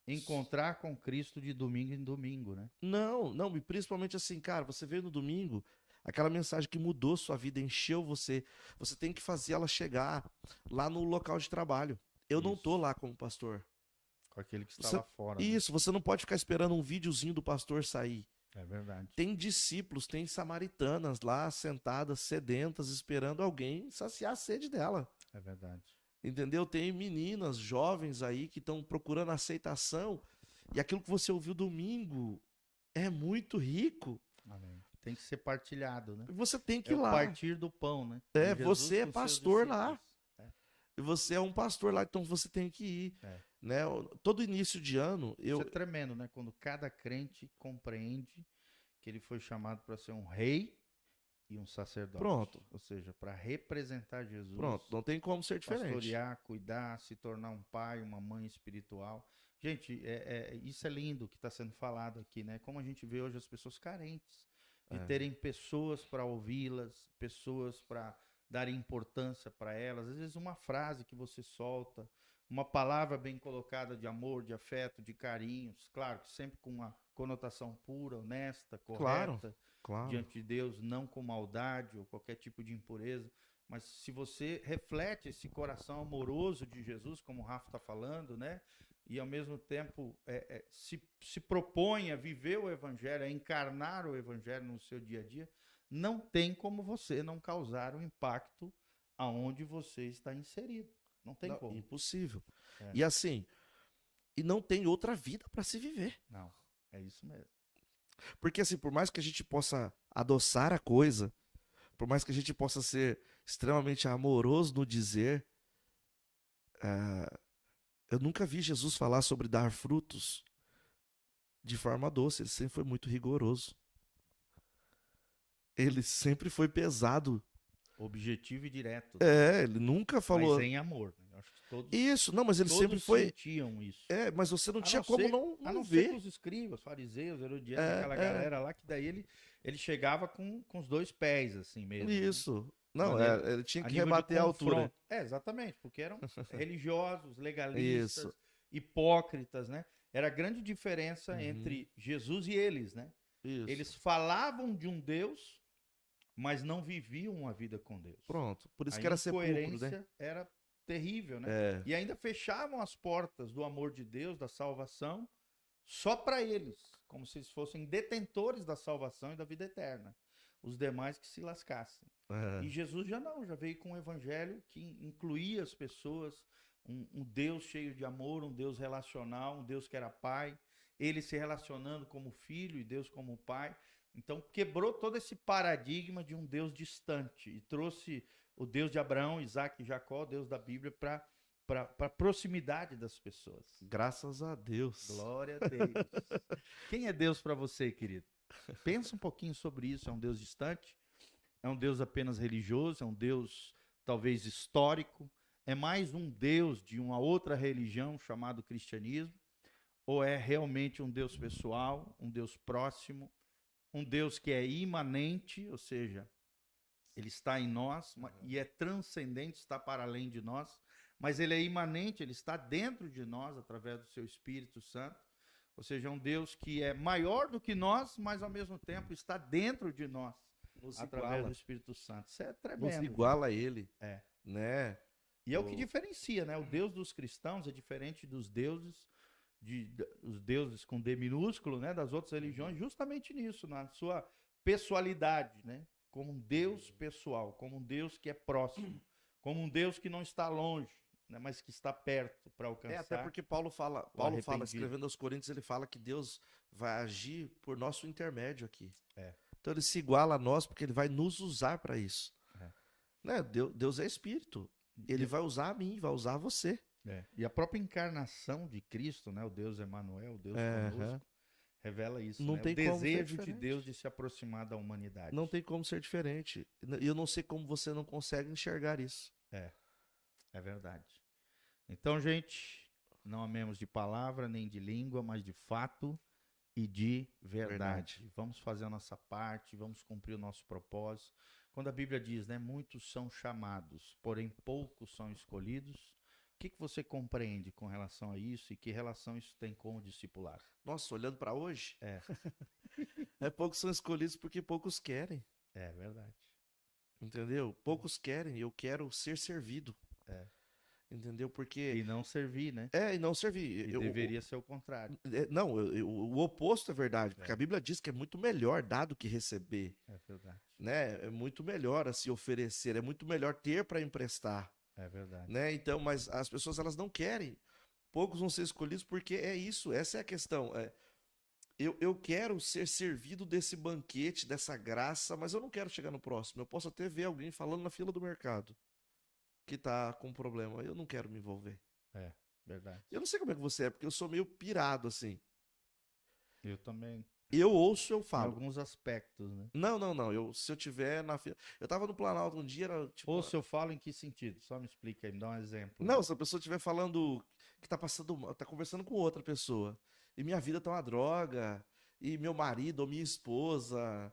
encontrar com Cristo de domingo em domingo, né? Não, e principalmente assim, cara, você veio no domingo, aquela mensagem que mudou sua vida, encheu você, você tem que fazer ela chegar lá no local de trabalho. Eu não tô lá como pastor. Com aquele que está lá fora. Isso, você não pode ficar esperando um videozinho do pastor sair. É verdade. Tem discípulos, tem samaritanas lá sentadas, sedentas, esperando alguém saciar a sede dela. É verdade. Entendeu? Tem meninas, jovens aí que estão procurando aceitação. E aquilo que você ouviu domingo é muito rico. Amém. Tem que ser partilhado, né? Você tem que ir lá. Partir do pão, né? Você é pastor lá. E você é um pastor lá, então você tem que ir. Né? Todo início de ano... Isso é tremendo, né? Quando cada crente compreende que ele foi chamado para ser um rei e um sacerdote. Pronto. Ou seja, para representar Jesus. Pronto, não tem como ser diferente. Pastorear, cuidar, se tornar um pai, uma mãe espiritual. Gente, isso é lindo que está sendo falado aqui, né? Como a gente vê hoje as pessoas carentes de terem pessoas para ouvi-las, pessoas para darem importância para elas. Às vezes uma frase que você solta, uma palavra bem colocada de amor, de afeto, de carinhos, claro que sempre com uma conotação pura, honesta, Claro, correta, claro. diante de Deus, não com maldade ou qualquer tipo de impureza. Mas se você reflete esse coração amoroso de Jesus, como o Rafa está falando, né? E ao mesmo tempo se propõe a viver o Evangelho, a encarnar o Evangelho no seu dia a dia, não tem como você não causar um impacto aonde você está inserido. Não tem Não, como. impossível. É. E assim, e não tem outra vida para se viver. Não, é isso mesmo. Porque assim, por mais que a gente possa adoçar a coisa, por mais que a gente possa ser extremamente amoroso no dizer, eu nunca vi Jesus falar sobre dar frutos de forma doce. Ele sempre foi muito rigoroso. Ele sempre foi pesado. Objetivo e direto. Ele nunca falou. Mas em amor. Né? Eu acho que todos, Isso, não, mas ele todos sempre foi. sentiam isso. Mas você não A tinha não como ser- não a não ser ver. com os escribas, fariseus, herodianos, É, aquela é. galera lá, que daí ele chegava com os dois pés, assim mesmo. Né? Isso. Não, Maneiro. ele tinha A que nível de rebater a altura. confronto. Exatamente, porque eram religiosos, legalistas, Isso. hipócritas, né? Era a grande diferença Uhum. entre Jesus e eles, né? Isso. Eles falavam de um Deus, mas não viviam uma vida com Deus. Pronto. Por isso A que era sepulcro, né? incoerência era terrível, né? É. E ainda fechavam as portas do amor de Deus, da salvação, só para eles, como se eles fossem detentores da salvação e da vida eterna. Os demais que se lascassem. É. E Jesus já não, já veio com um evangelho que incluía as pessoas, um Deus cheio de amor, um Deus relacional, um Deus que era pai, ele se relacionando como filho e Deus como pai. Então quebrou todo esse paradigma de um Deus distante e trouxe o Deus de Abraão, Isaac e Jacó, Deus da Bíblia, para a proximidade das pessoas. Graças a Deus. Glória a Deus. Quem é Deus para você, querido? Pensa um pouquinho sobre isso. É um Deus distante? É um Deus apenas religioso? É um Deus talvez histórico? É mais um Deus de uma outra religião chamado cristianismo? Ou é realmente um Deus pessoal, um Deus próximo, um Deus que é imanente, ou seja, ele está em nós e é transcendente, está para além de nós, mas ele é imanente, ele está dentro de nós através do seu Espírito Santo. Ou seja, é um Deus que é maior do que nós, mas ao mesmo tempo está dentro de nós, Nos através iguala. do Espírito Santo. Isso é Nos tremendo. iguala a ele. É. Né? E é o que diferencia, né? O Deus dos cristãos é diferente dos deuses, os deuses com D minúsculo, né? Das outras religiões, justamente nisso, na sua pessoalidade, né? Como um Deus pessoal, como um Deus que é próximo, como um Deus que não está longe, né? Mas que está perto para alcançar. Até porque Paulo fala, escrevendo aos Coríntios, ele fala que Deus vai agir por nosso intermédio aqui. Então ele se iguala a nós porque ele vai nos usar para isso. Né? Deus é espírito. Ele vai usar a mim, vai usar você. E a própria encarnação de Cristo, né? O Deus Emanuel, o Deus conosco, revela isso. Não né? tem o como ser desejo de diferente. Deus de se aproximar da humanidade. Não tem como ser diferente. E eu não sei como você não consegue enxergar isso. É verdade. Então, gente, não amemos de palavra nem de língua, mas de fato e de verdade. Vamos fazer a nossa parte, vamos cumprir o nosso propósito. Quando a Bíblia diz, né, muitos são chamados, porém poucos são escolhidos, o que você compreende com relação a isso e que relação isso tem com o discipulado? Nossa, olhando para hoje, poucos são escolhidos porque poucos querem. É verdade. Entendeu? Poucos querem, eu quero ser servido. Entendeu? Porque... E não servir, né? E não servir. E deveria ser o contrário. Não, o oposto é verdade. Porque a Bíblia diz que é muito melhor dar do que receber. É verdade. Né? É muito melhor a se oferecer, é muito melhor ter para emprestar. É verdade. Né? Então, mas as pessoas elas não querem. Poucos vão ser escolhidos porque é isso, essa é a questão. Eu quero ser servido desse banquete, dessa graça, mas eu não quero chegar no próximo. Eu posso até ver alguém falando na fila do mercado que tá com problema. Eu não quero me envolver. Verdade. Eu não sei como é que você é, porque eu sou meio pirado, assim. Eu também. Eu ouço, eu Em falo. alguns aspectos, né? Não. Se eu tiver na fila... Eu tava no Planalto um dia, era tipo... Ou se eu falo em que sentido? Só me explica aí, me dá um exemplo. Não, se a pessoa estiver falando que tá conversando com outra pessoa, e minha vida tá uma droga, e meu marido ou minha esposa,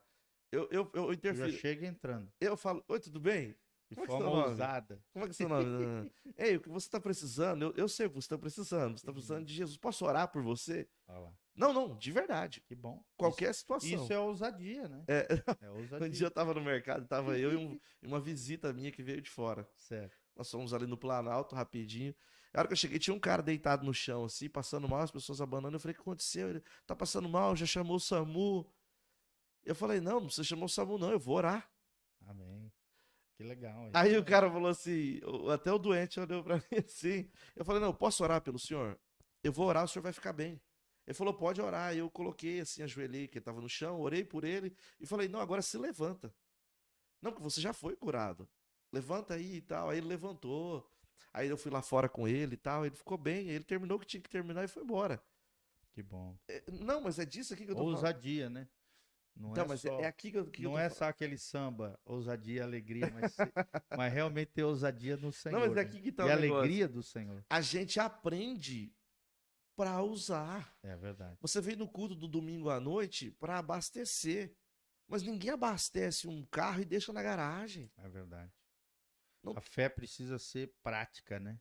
eu Já interfiro. chega entrando. Eu falo, oi, tudo bem? De Como é que é forma seu nome? ousada. Como é que é seu nome? Ei, o que você está precisando? Eu sei o que você está precisando. Você está precisando de Jesus. Posso orar por você? Olha lá. Não, não, de verdade. Que bom. Qualquer Isso situação. é ousadia, né? É, É um dia ousadia. eu tava no mercado, tava eu e uma visita minha que veio de fora. Certo. Nós fomos ali no Planalto, rapidinho. Na hora que eu cheguei, tinha um cara deitado no chão, assim, passando mal, as pessoas abanando. Eu falei, o que aconteceu? Ele, tá passando mal, já chamou o SAMU. Eu falei, não precisa chamar o SAMU, não, eu vou orar. Amém. Que legal. Isso Aí o é- cara falou assim, até o doente olhou pra mim assim. Eu falei, não, eu posso orar pelo senhor? Eu vou orar, o senhor vai ficar bem. Ele falou, pode orar. Eu coloquei assim, ajoelhei, que ele tava no chão, orei por ele e falei, não, agora se levanta. Não, porque você já foi curado. Levanta aí e tal. Aí ele levantou. Aí eu fui lá fora com ele e tal. Ele ficou bem. Ele terminou o que tinha que terminar e foi embora. Que bom. Não, mas é disso aqui que eu tô falando. Ousadia, né? Não Então, é mas só, é aqui que eu não tô é falando. só aquele samba, ousadia, alegria, mas realmente ter ousadia no Não, mas Senhor, é né? aqui que tá E o a negócio. alegria do Senhor. A gente aprende para usar. É verdade. Você vem no culto do domingo à noite para abastecer. Mas ninguém abastece um carro e deixa na garagem. É verdade. Não- A fé precisa ser prática, né?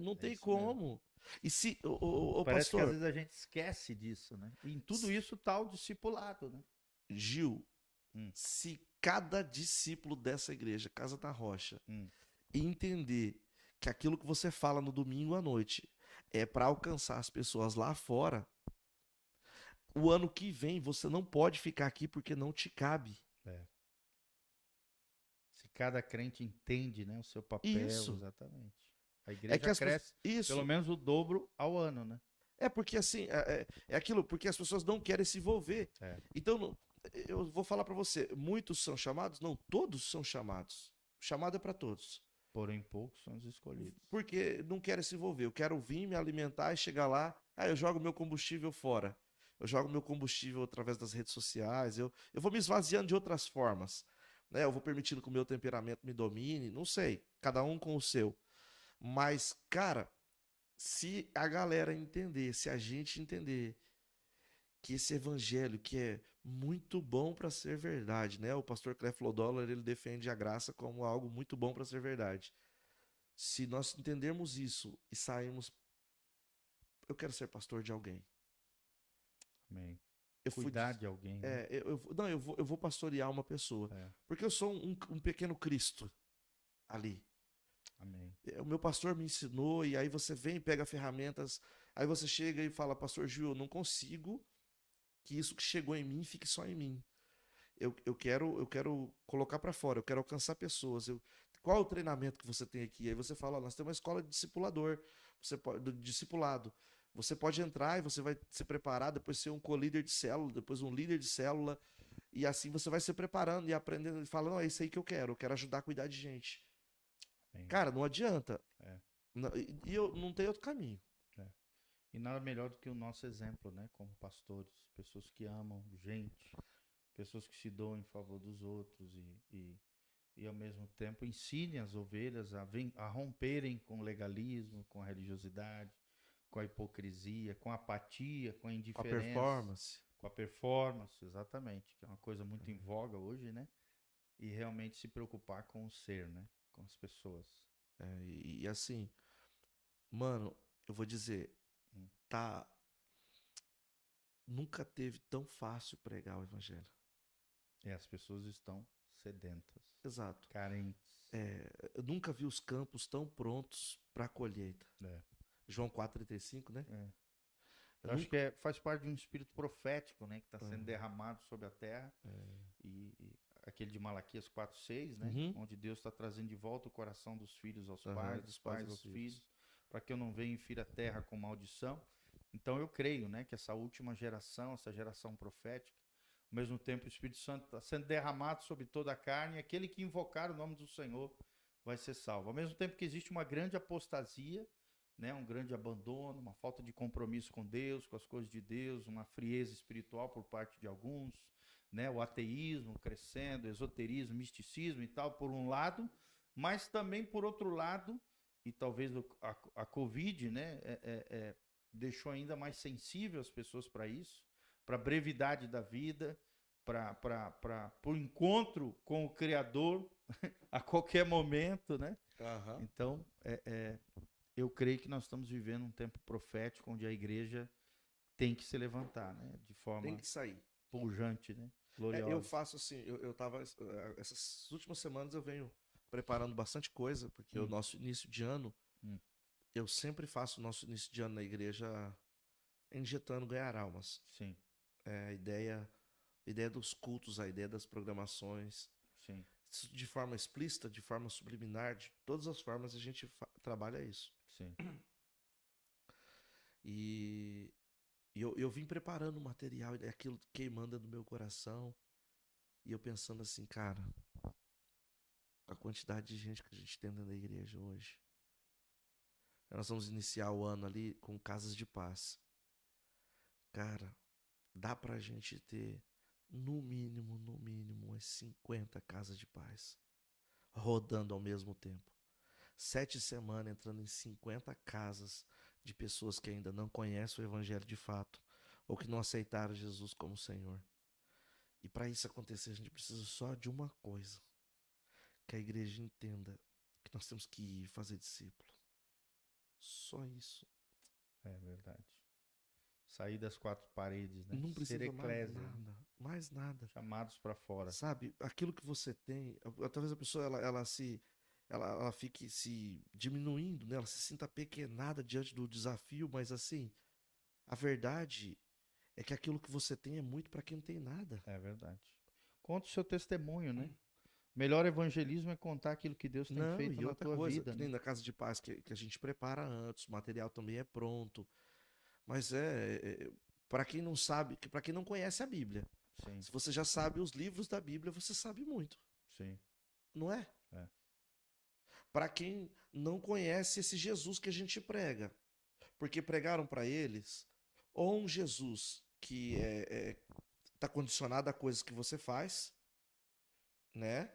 Não É tem isso mesmo. como. E se, ô, Parece que às pastor, vezes a gente esquece disso, né? E em tudo isso tá o discipulado, né? Gil, Hum. se cada discípulo dessa igreja, Casa da Rocha, Hum. entender que aquilo que você fala no domingo à noite é para alcançar as pessoas lá fora, o ano que vem você não pode ficar aqui porque não te cabe. Se cada crente entende, né, o seu papel, Isso. exatamente. A É igreja que as pessoas. cresce Isso. pelo menos o dobro ao ano, né? É porque assim, é aquilo, porque as pessoas não querem se envolver. É. Então, eu vou falar para você, muitos são chamados? Não, todos são chamados. O chamado é para todos. Porém, poucos são os escolhidos. Porque não querem se envolver. Eu quero vir, me alimentar e chegar lá, eu jogo meu combustível fora. Eu jogo meu combustível através das redes sociais, eu vou me esvaziando de outras formas. Né? Eu vou permitindo que o meu temperamento me domine, não sei, cada um com o seu. Mas, cara, se a galera entender, se a gente entender que esse evangelho que é muito bom para ser verdade, né? O pastor Creflo Dollar, ele defende a graça como algo muito bom para ser verdade. Se nós entendermos isso e sairmos, eu quero ser pastor de alguém. Amém. Eu fui Cuidar de alguém, né? não, eu vou pastorear uma pessoa, É. porque eu sou um pequeno Cristo ali. Amém. O meu pastor me ensinou, e aí você vem, pega ferramentas, aí você chega e fala, pastor Gil, eu não consigo que isso que chegou em mim fique só em mim. Eu quero colocar para fora, eu quero alcançar pessoas. Qual é o treinamento que você tem aqui? Aí você fala, nós temos uma escola de discipulador, de discipulado. Você pode entrar e você vai se preparar, depois ser um co-líder de célula, depois um líder de célula, e assim você vai se preparando e aprendendo e falando, é isso aí que eu quero ajudar a cuidar de gente. Amém. Cara, não adianta. É. E eu não tenho outro caminho. É. E nada melhor do que o nosso exemplo, né? Como pastores, pessoas que amam gente, pessoas que se doam em favor dos outros e ao mesmo tempo ensinem as ovelhas a romperem com o legalismo, com a religiosidade, com a hipocrisia, com a apatia, com a Com a indiferença. performance. Com a performance, exatamente, que é uma coisa muito em voga hoje, né? E realmente se preocupar com o ser, né? Com as pessoas. E assim, mano, eu vou dizer, tá. Nunca teve tão fácil pregar o evangelho. E as pessoas estão sedentas. Exato. Carentes. Eu nunca vi os campos tão prontos para a colheita. João 4,35, né? Eu acho que faz parte de um espírito profético, né? Que está sendo derramado sobre a terra. E aquele de Malaquias 4,6, né? Uhum. Onde Deus está trazendo de volta o coração dos filhos aos Aham, pais, dos dos pais aos filhos, para que eu não venha e fira a terra com maldição. Então eu creio, né? Que essa última geração, essa geração profética, ao mesmo tempo o Espírito Santo está sendo derramado sobre toda a carne, e aquele que invocar o nome do Senhor vai ser salvo. Ao mesmo tempo que existe uma grande apostasia, né, um grande abandono, uma falta de compromisso com Deus, com as coisas de Deus, uma frieza espiritual por parte de alguns, né, o ateísmo crescendo, o esoterismo, o misticismo e tal, por um lado, mas também por outro lado, e talvez a Covid, né, deixou ainda mais sensível as pessoas para isso, para a brevidade da vida, para o encontro com o Criador a qualquer momento, né? Aham. Então, eu creio que nós estamos vivendo um tempo profético onde a igreja tem que se levantar, né? De Tem forma que sair. pujante, né? Eu Gloriosa. faço assim, eu tava. Essas últimas semanas eu venho preparando bastante coisa, porque o nosso início de ano, Hum. eu sempre faço o nosso início de ano na igreja injetando ganhar almas. Sim, A ideia dos cultos, a ideia das programações. sim, De forma explícita, de forma subliminar, de todas as formas a gente trabalha isso. sim. E eu vim preparando o material, e aquilo queimando no meu coração. E eu pensando assim, cara, a quantidade de gente que a gente tem dentro da igreja hoje. Nós vamos iniciar o ano ali com casas de paz. Cara, dá pra gente ter no mínimo, umas 50 casas de paz rodando ao mesmo tempo. 7 semanas entrando em 50 casas de pessoas que ainda não conhecem o evangelho de fato ou que não aceitaram Jesus como Senhor. E para isso acontecer, a gente precisa só de uma coisa: que a igreja entenda que nós temos que ir fazer discípulo. Só isso. É verdade. Sair das quatro paredes, né? Não Ser precisa eclésia, mais nada. chamados para fora. Sabe, aquilo que você tem, talvez a pessoa ela fique se diminuindo, né? Ela se sinta pequenada diante do desafio, mas assim, a verdade é que aquilo que você tem é muito para quem não tem nada. É verdade. Conta o seu testemunho, né? Melhor evangelismo é contar aquilo que Deus tem Não, feito e na outra tua coisa, vida, que né? nem na casa de paz que a gente prepara antes, o material também é pronto. Mas para quem não sabe, para quem não conhece a Bíblia, Sim, se você já sabe os livros da Bíblia, você sabe muito, sim. não é? É. Para quem não conhece esse Jesus que a gente prega, porque pregaram para eles ou um Jesus que está condicionado a coisas que você faz, né?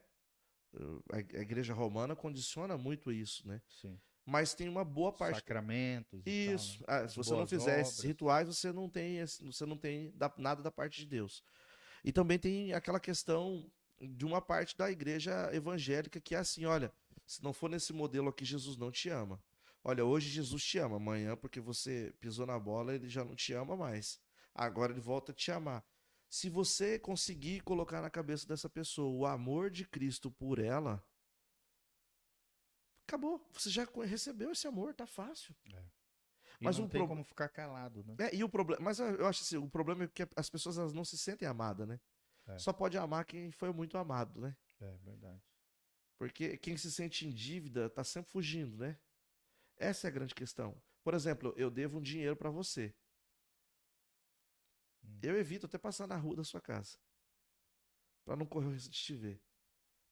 A igreja romana condiciona muito isso, né? Sim. Mas tem uma boa parte. Sacramentos e tal, né? Isso. Se As você não boas fizer esses obras. rituais, você não tem nada da parte de Deus. E também tem aquela questão de uma parte da igreja evangélica que é assim, olha, se não for nesse modelo aqui, Jesus não te ama. Olha, hoje Jesus te ama, amanhã porque você pisou na bola, ele já não te ama mais. Agora ele volta a te amar. Se você conseguir colocar na cabeça dessa pessoa o amor de Cristo por ela, acabou. Você já recebeu esse amor, tá fácil. É. E Mas não um tem problema. como ficar calado, né? E o problema. Mas eu acho assim, o problema é que as pessoas elas não se sentem amadas, né? É. Só pode amar quem foi muito amado, né? É verdade. Porque quem se sente em dívida tá sempre fugindo, né? Essa é a grande questão. Por exemplo, eu devo um dinheiro para você. Hum. Eu evito até passar na rua da sua casa, para não correr o risco de te ver.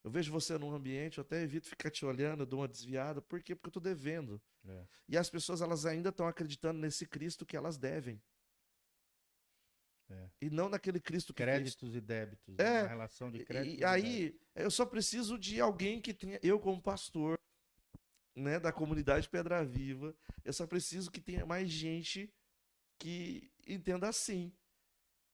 Eu vejo você num ambiente, eu até evito ficar te olhando, eu dou uma desviada. Por quê? Porque eu tô devendo. É. E as pessoas elas ainda estão acreditando nesse Cristo que elas devem. É. E não naquele Cristo que fez. Créditos e débitos, né? Uma relação de créditos E e débitos. aí eu só preciso de alguém que tenha, eu como pastor, né, da comunidade Pedra Viva, eu só preciso que tenha mais gente que entenda assim,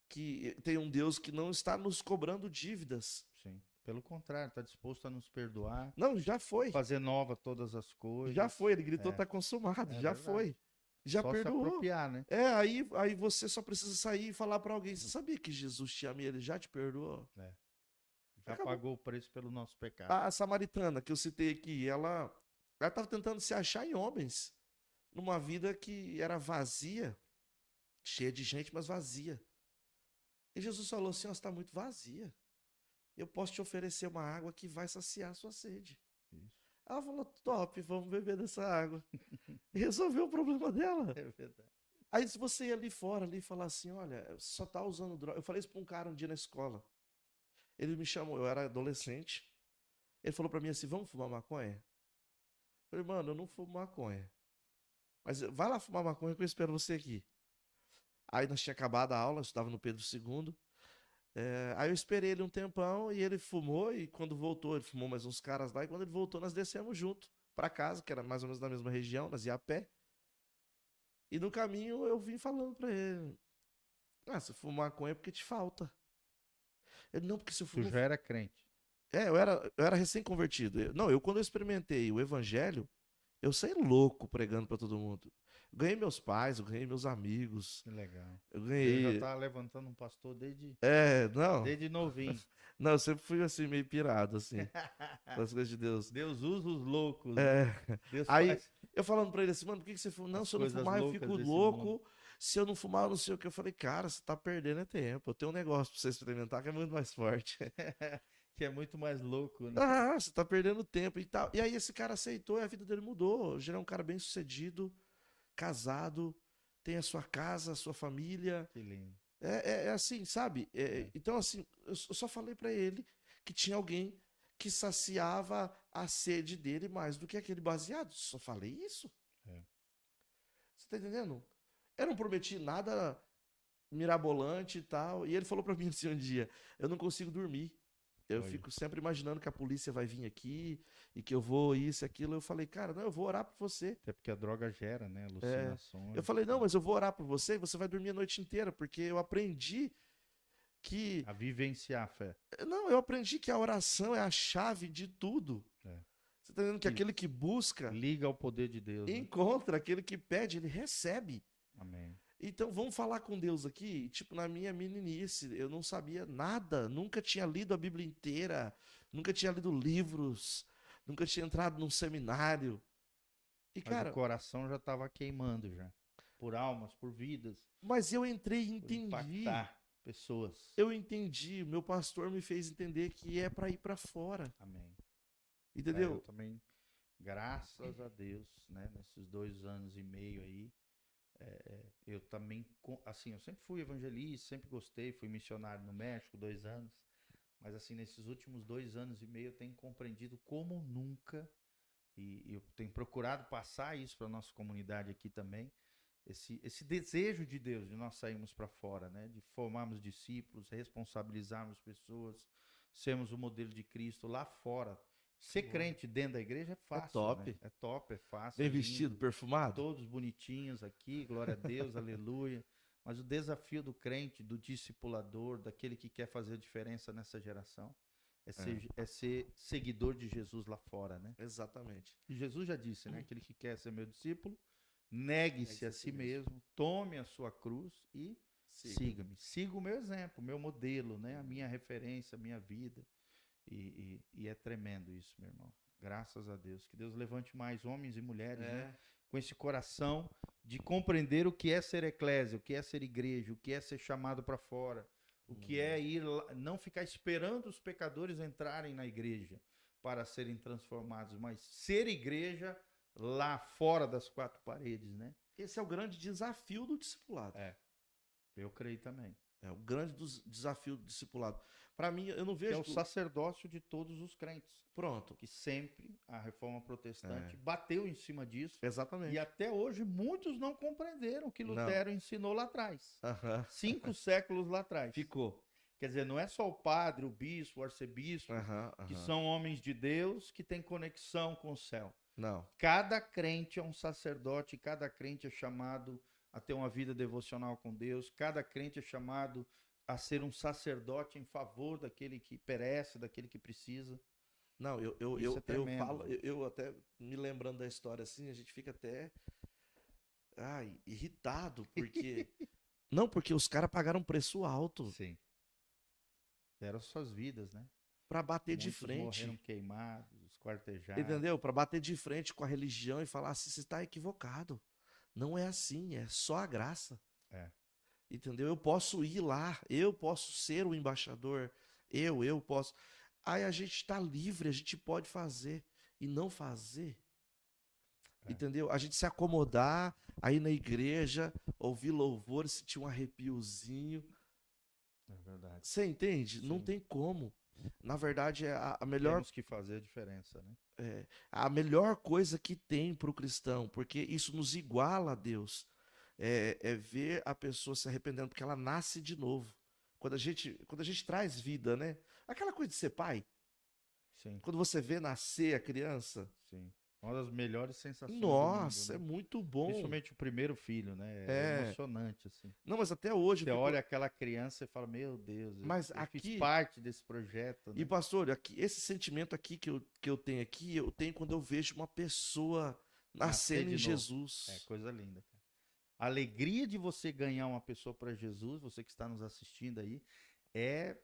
que tem um Deus que não está nos cobrando dívidas. Sim. Pelo contrário, está disposto a nos perdoar, Não, já foi. fazer nova todas as Já coisas. foi, ele gritou, É. tá consumado, É já verdade. foi. Já Só se perdoou. apropriar, né? Aí você só precisa sair e falar para alguém, você sabia que Jesus te ama e ele já te perdoou? É. Já Acabou. pagou o preço pelo nosso pecado. A samaritana que eu citei aqui, ela estava tentando se achar em homens, numa vida que era vazia, cheia de gente, mas vazia. E Jesus falou assim: ó, você está muito vazia. Eu posso te oferecer uma água que vai saciar a sua sede. Isso. Ela falou: top, vamos beber dessa água. E resolveu o problema dela. É verdade. Aí se você ir ali fora ali e falar assim: olha, você só tá usando droga. Eu falei isso para um cara um dia na escola. Ele me chamou, eu era adolescente. Ele falou para mim assim: vamos fumar maconha? Eu falei, mano, eu não fumo maconha. Mas vai lá fumar maconha que eu espero você aqui. Aí nós tínhamos acabado a aula, eu estava no Pedro II. Aí eu esperei ele um tempão e ele fumou. E quando voltou, ele fumou mais uns caras lá. E quando ele voltou, nós descemos junto para casa, que era mais ou menos na mesma região, nós ia a pé. E no caminho eu vim falando para ele: ah, se fumar maconha é porque te falta. Ele, não, porque se eu Tu já era crente. Eu era recém-convertido. Quando eu experimentei o evangelho, eu saí louco pregando pra todo mundo. Eu ganhei meus pais, eu ganhei meus amigos. Que legal. Eu Eu já ganhei. tava levantando um pastor Não. desde novinho. Não, eu sempre fui assim, meio pirado, assim, das coisas de Deus. Deus usa os loucos, É. né? Deus Aí, faz eu falando pra ele assim, mano, por que que você fuma? Não, as se eu não coisas fumar, eu loucas fico desse louco. mundo. Se eu não fumar, eu não sei o que. Eu falei, cara, você tá perdendo tempo. Eu tenho um negócio pra você experimentar que é muito mais forte. Que é muito mais louco, né? Ah, você tá perdendo tempo e tal. E aí esse cara aceitou e a vida dele mudou. Hoje ele é um cara bem sucedido, casado, tem a sua casa, a sua família. Que lindo. É assim, sabe? Então, assim, eu só falei pra ele que tinha alguém que saciava a sede dele mais do que aquele baseado. Só falei isso. É. Você tá entendendo? Eu não prometi nada mirabolante e tal. E ele falou pra mim assim um dia: eu não consigo dormir. Eu Olha. fico sempre imaginando que a polícia vai vir aqui e que eu vou isso e aquilo. Eu falei, cara, não, eu vou orar por você. Até porque a droga gera, né? Alucinações. Eu falei, não, mas eu vou orar por você e você vai dormir a noite inteira, porque eu aprendi que. A vivenciar a fé. Não, eu aprendi que a oração é a chave de tudo. É. Você tá entendendo que E aquele que busca, liga ao poder de Deus. Né? encontra, aquele que pede, ele recebe. Amém. Então vamos falar com Deus aqui. Tipo, na minha meninice, eu não sabia nada, nunca tinha lido a Bíblia inteira, nunca tinha lido livros, nunca tinha entrado num seminário. E, Mas cara, o coração já estava queimando já. Por almas, por vidas, mas eu entrei e por entendi. impactar pessoas. Eu entendi. Meu pastor me fez entender que é para ir para fora. Amém. Entendeu? Eu também, graças a Deus, né? Nesses 2 anos e meio aí, eu também, assim, eu sempre fui evangelista, sempre gostei, fui missionário no México 2 anos, mas assim, nesses últimos 2 anos e meio eu tenho compreendido como nunca, e eu tenho procurado passar isso para a nossa comunidade aqui também, esse desejo de Deus, de nós sairmos para fora, né? De formarmos discípulos, responsabilizarmos pessoas, sermos o modelo de Cristo lá fora. Ser crente dentro da igreja é fácil, top. né? É top, é fácil. Bem é lindo. vestido, perfumado. Todos bonitinhos aqui, glória a Deus, aleluia. Mas o desafio do crente, do discipulador, daquele que quer fazer a diferença nessa geração, é ser seguidor de Jesus lá fora, né? Exatamente. E Jesus já disse, né? Aquele que quer ser meu discípulo, negue-se a si mesmo, tome a sua cruz e siga-me. Siga o meu exemplo, o meu modelo, né? A minha referência, a minha vida. E é tremendo isso, meu irmão. Graças a Deus. Que Deus levante mais homens e mulheres, né? Com esse coração de compreender o que é ser eclésia, o que é ser igreja, o que é ser chamado para fora, o que é ir lá, não ficar esperando os pecadores entrarem na igreja para serem transformados, mas ser igreja lá fora das quatro paredes, né? Esse é o grande desafio do discipulado. Eu creio também. É o grande desafio do discipulado. Para mim, eu não vejo. É o sacerdócio de todos os crentes. Pronto. Que sempre a reforma protestante bateu em cima disso. Exatamente. E até hoje muitos não compreenderam o que Lutero ensinou lá atrás. 5 séculos lá atrás. Ficou. Quer dizer, não é só o padre, o bispo, o arcebispo, que são homens de Deus que têm conexão com o céu. Não. Cada crente é um sacerdote, cada crente é chamado a ter uma vida devocional com Deus, cada crente é chamado a ser um sacerdote em favor daquele que perece, daquele que precisa. Não, eu falo, eu até me lembrando da história assim, a gente fica até irritado, porque não, porque os caras pagaram um preço alto. Sim. Deram suas vidas, né? Pra bater Muitos de frente. Morreram queimados, esquartejados. Entendeu? Pra bater de frente com a religião e falar assim, você está equivocado. Não é assim, é só a graça. Entendeu? Eu posso ir lá, eu posso ser o embaixador, eu posso. Aí a gente está livre, a gente pode fazer e não fazer. Entendeu? A gente se acomodar, aí na igreja, ouvir louvor, sentir um arrepiozinho. É verdade. Você entende? Sim. Não tem como. Na verdade, é a melhor. Temos que fazer a diferença, né? A melhor coisa que tem para o cristão, porque isso nos iguala a Deus. É ver a pessoa se arrependendo, porque ela nasce de novo. Quando a gente traz vida, né? Aquela coisa de ser pai. Sim. Quando você vê nascer a criança. Sim. Uma das melhores sensações Nossa, do mundo, é né? muito bom. Principalmente o primeiro filho, né? É É. emocionante, assim. Não, mas até hoje... Você olha aquela criança e fala, meu Deus, Mas eu fiz aqui... parte desse projeto, né? E, pastor, aqui, esse sentimento aqui que eu tenho aqui, eu tenho quando eu vejo uma pessoa Nascer nascendo de em novo. Jesus. É coisa linda, cara. A alegria de você ganhar uma pessoa para Jesus, você que está nos assistindo aí, é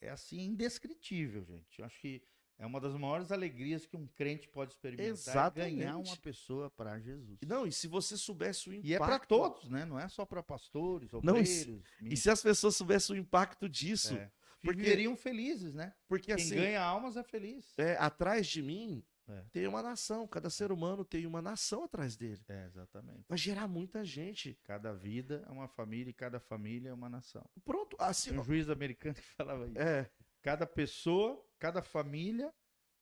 assim, indescritível, gente. Eu acho que é uma das maiores alegrias que um crente pode experimentar, é ganhar uma Exatamente. pessoa para Jesus. Não, e se você soubesse o impacto... E é para todos, né? Não é só para pastores, Não, obreiros. e se as pessoas soubessem o impacto disso? É. Porque, Viveriam felizes, né? porque Quem assim, ganha almas é feliz. atrás de mim É. tem uma nação. Cada ser humano tem uma nação atrás dele. É, exatamente. Vai gerar muita gente. Cada vida é uma família e cada família é uma nação. Pronto, assim... Tem um juiz americano que falava isso. É, Cada pessoa, cada família,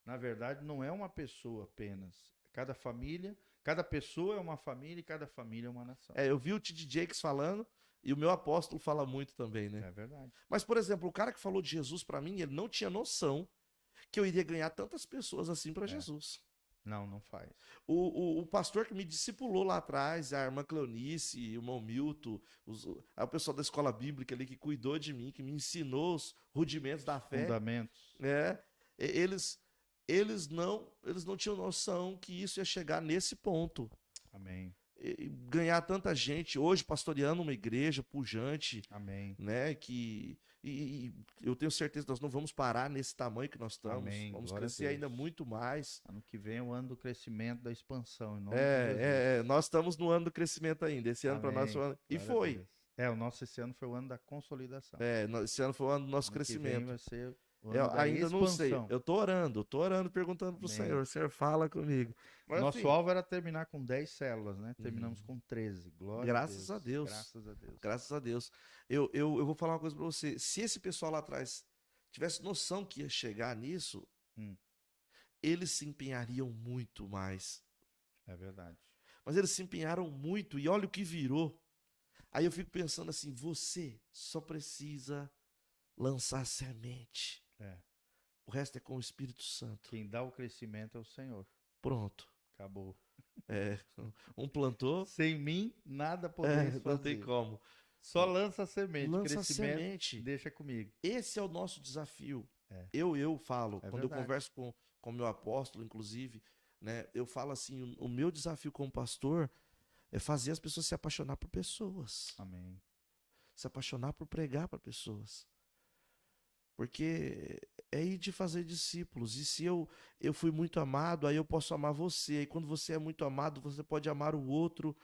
na verdade, não é uma pessoa apenas. Cada família, cada pessoa é uma família e cada família é uma nação. eu vi o T.D. Jakes falando e o meu apóstolo fala muito também, né? É verdade. Mas, por exemplo, o cara que falou de Jesus pra mim, ele não tinha noção que eu iria ganhar tantas pessoas assim pra Jesus. Não, não faz. O pastor que me discipulou lá atrás, a irmã Cleonice, o irmão Milton, o pessoal da escola bíblica ali que cuidou de mim, que me ensinou os rudimentos da fé, Fundamentos. eles não tinham noção que isso ia chegar nesse ponto. Amém. E ganhar tanta gente, hoje pastoreando uma igreja pujante, Amém. né, e eu tenho certeza que nós não vamos parar nesse tamanho que nós estamos, Amém. vamos Glória a crescer ainda Deus. muito mais. Ano que vem é o ano do crescimento, da expansão, em nome de Jesus. Nós estamos no ano do crescimento ainda, esse ano para nós foi o ano, e Glória a foi. Deus. O nosso esse ano foi o ano da consolidação. Esse ano foi o ano do nosso Ano que vem crescimento. vai ser o Eu ano da ainda não sei, expansão. eu tô orando, perguntando pro Amém. Senhor, o Senhor fala comigo. Mas, Nosso assim, alvo era terminar com 10 células, né? Terminamos com 13. Glória Graças a Deus. Graças a Deus. Graças a Deus. Eu vou falar uma coisa pra você. Se esse pessoal lá atrás tivesse noção que ia chegar nisso, eles se empenhariam muito mais. É verdade. Mas eles se empenharam muito e olha o que virou. Aí eu fico pensando assim, você só precisa lançar semente. O resto é com o Espírito Santo. Quem dá o crescimento é o Senhor. Pronto. Acabou. Um plantou. Sem mim, nada podemos fazer. Não tem como. Só lança a semente. Lança Crescimento, semente. deixa comigo. Esse é o nosso desafio. Eu falo, quando verdade. eu converso com o meu apóstolo, inclusive, né, eu falo assim, o meu desafio como pastor é fazer as pessoas se apaixonar por pessoas. Amém. Se apaixonar por pregar para pessoas. Porque é ir de fazer discípulos. E se eu fui muito amado, aí eu posso amar você. E quando você é muito amado, você pode amar o outro.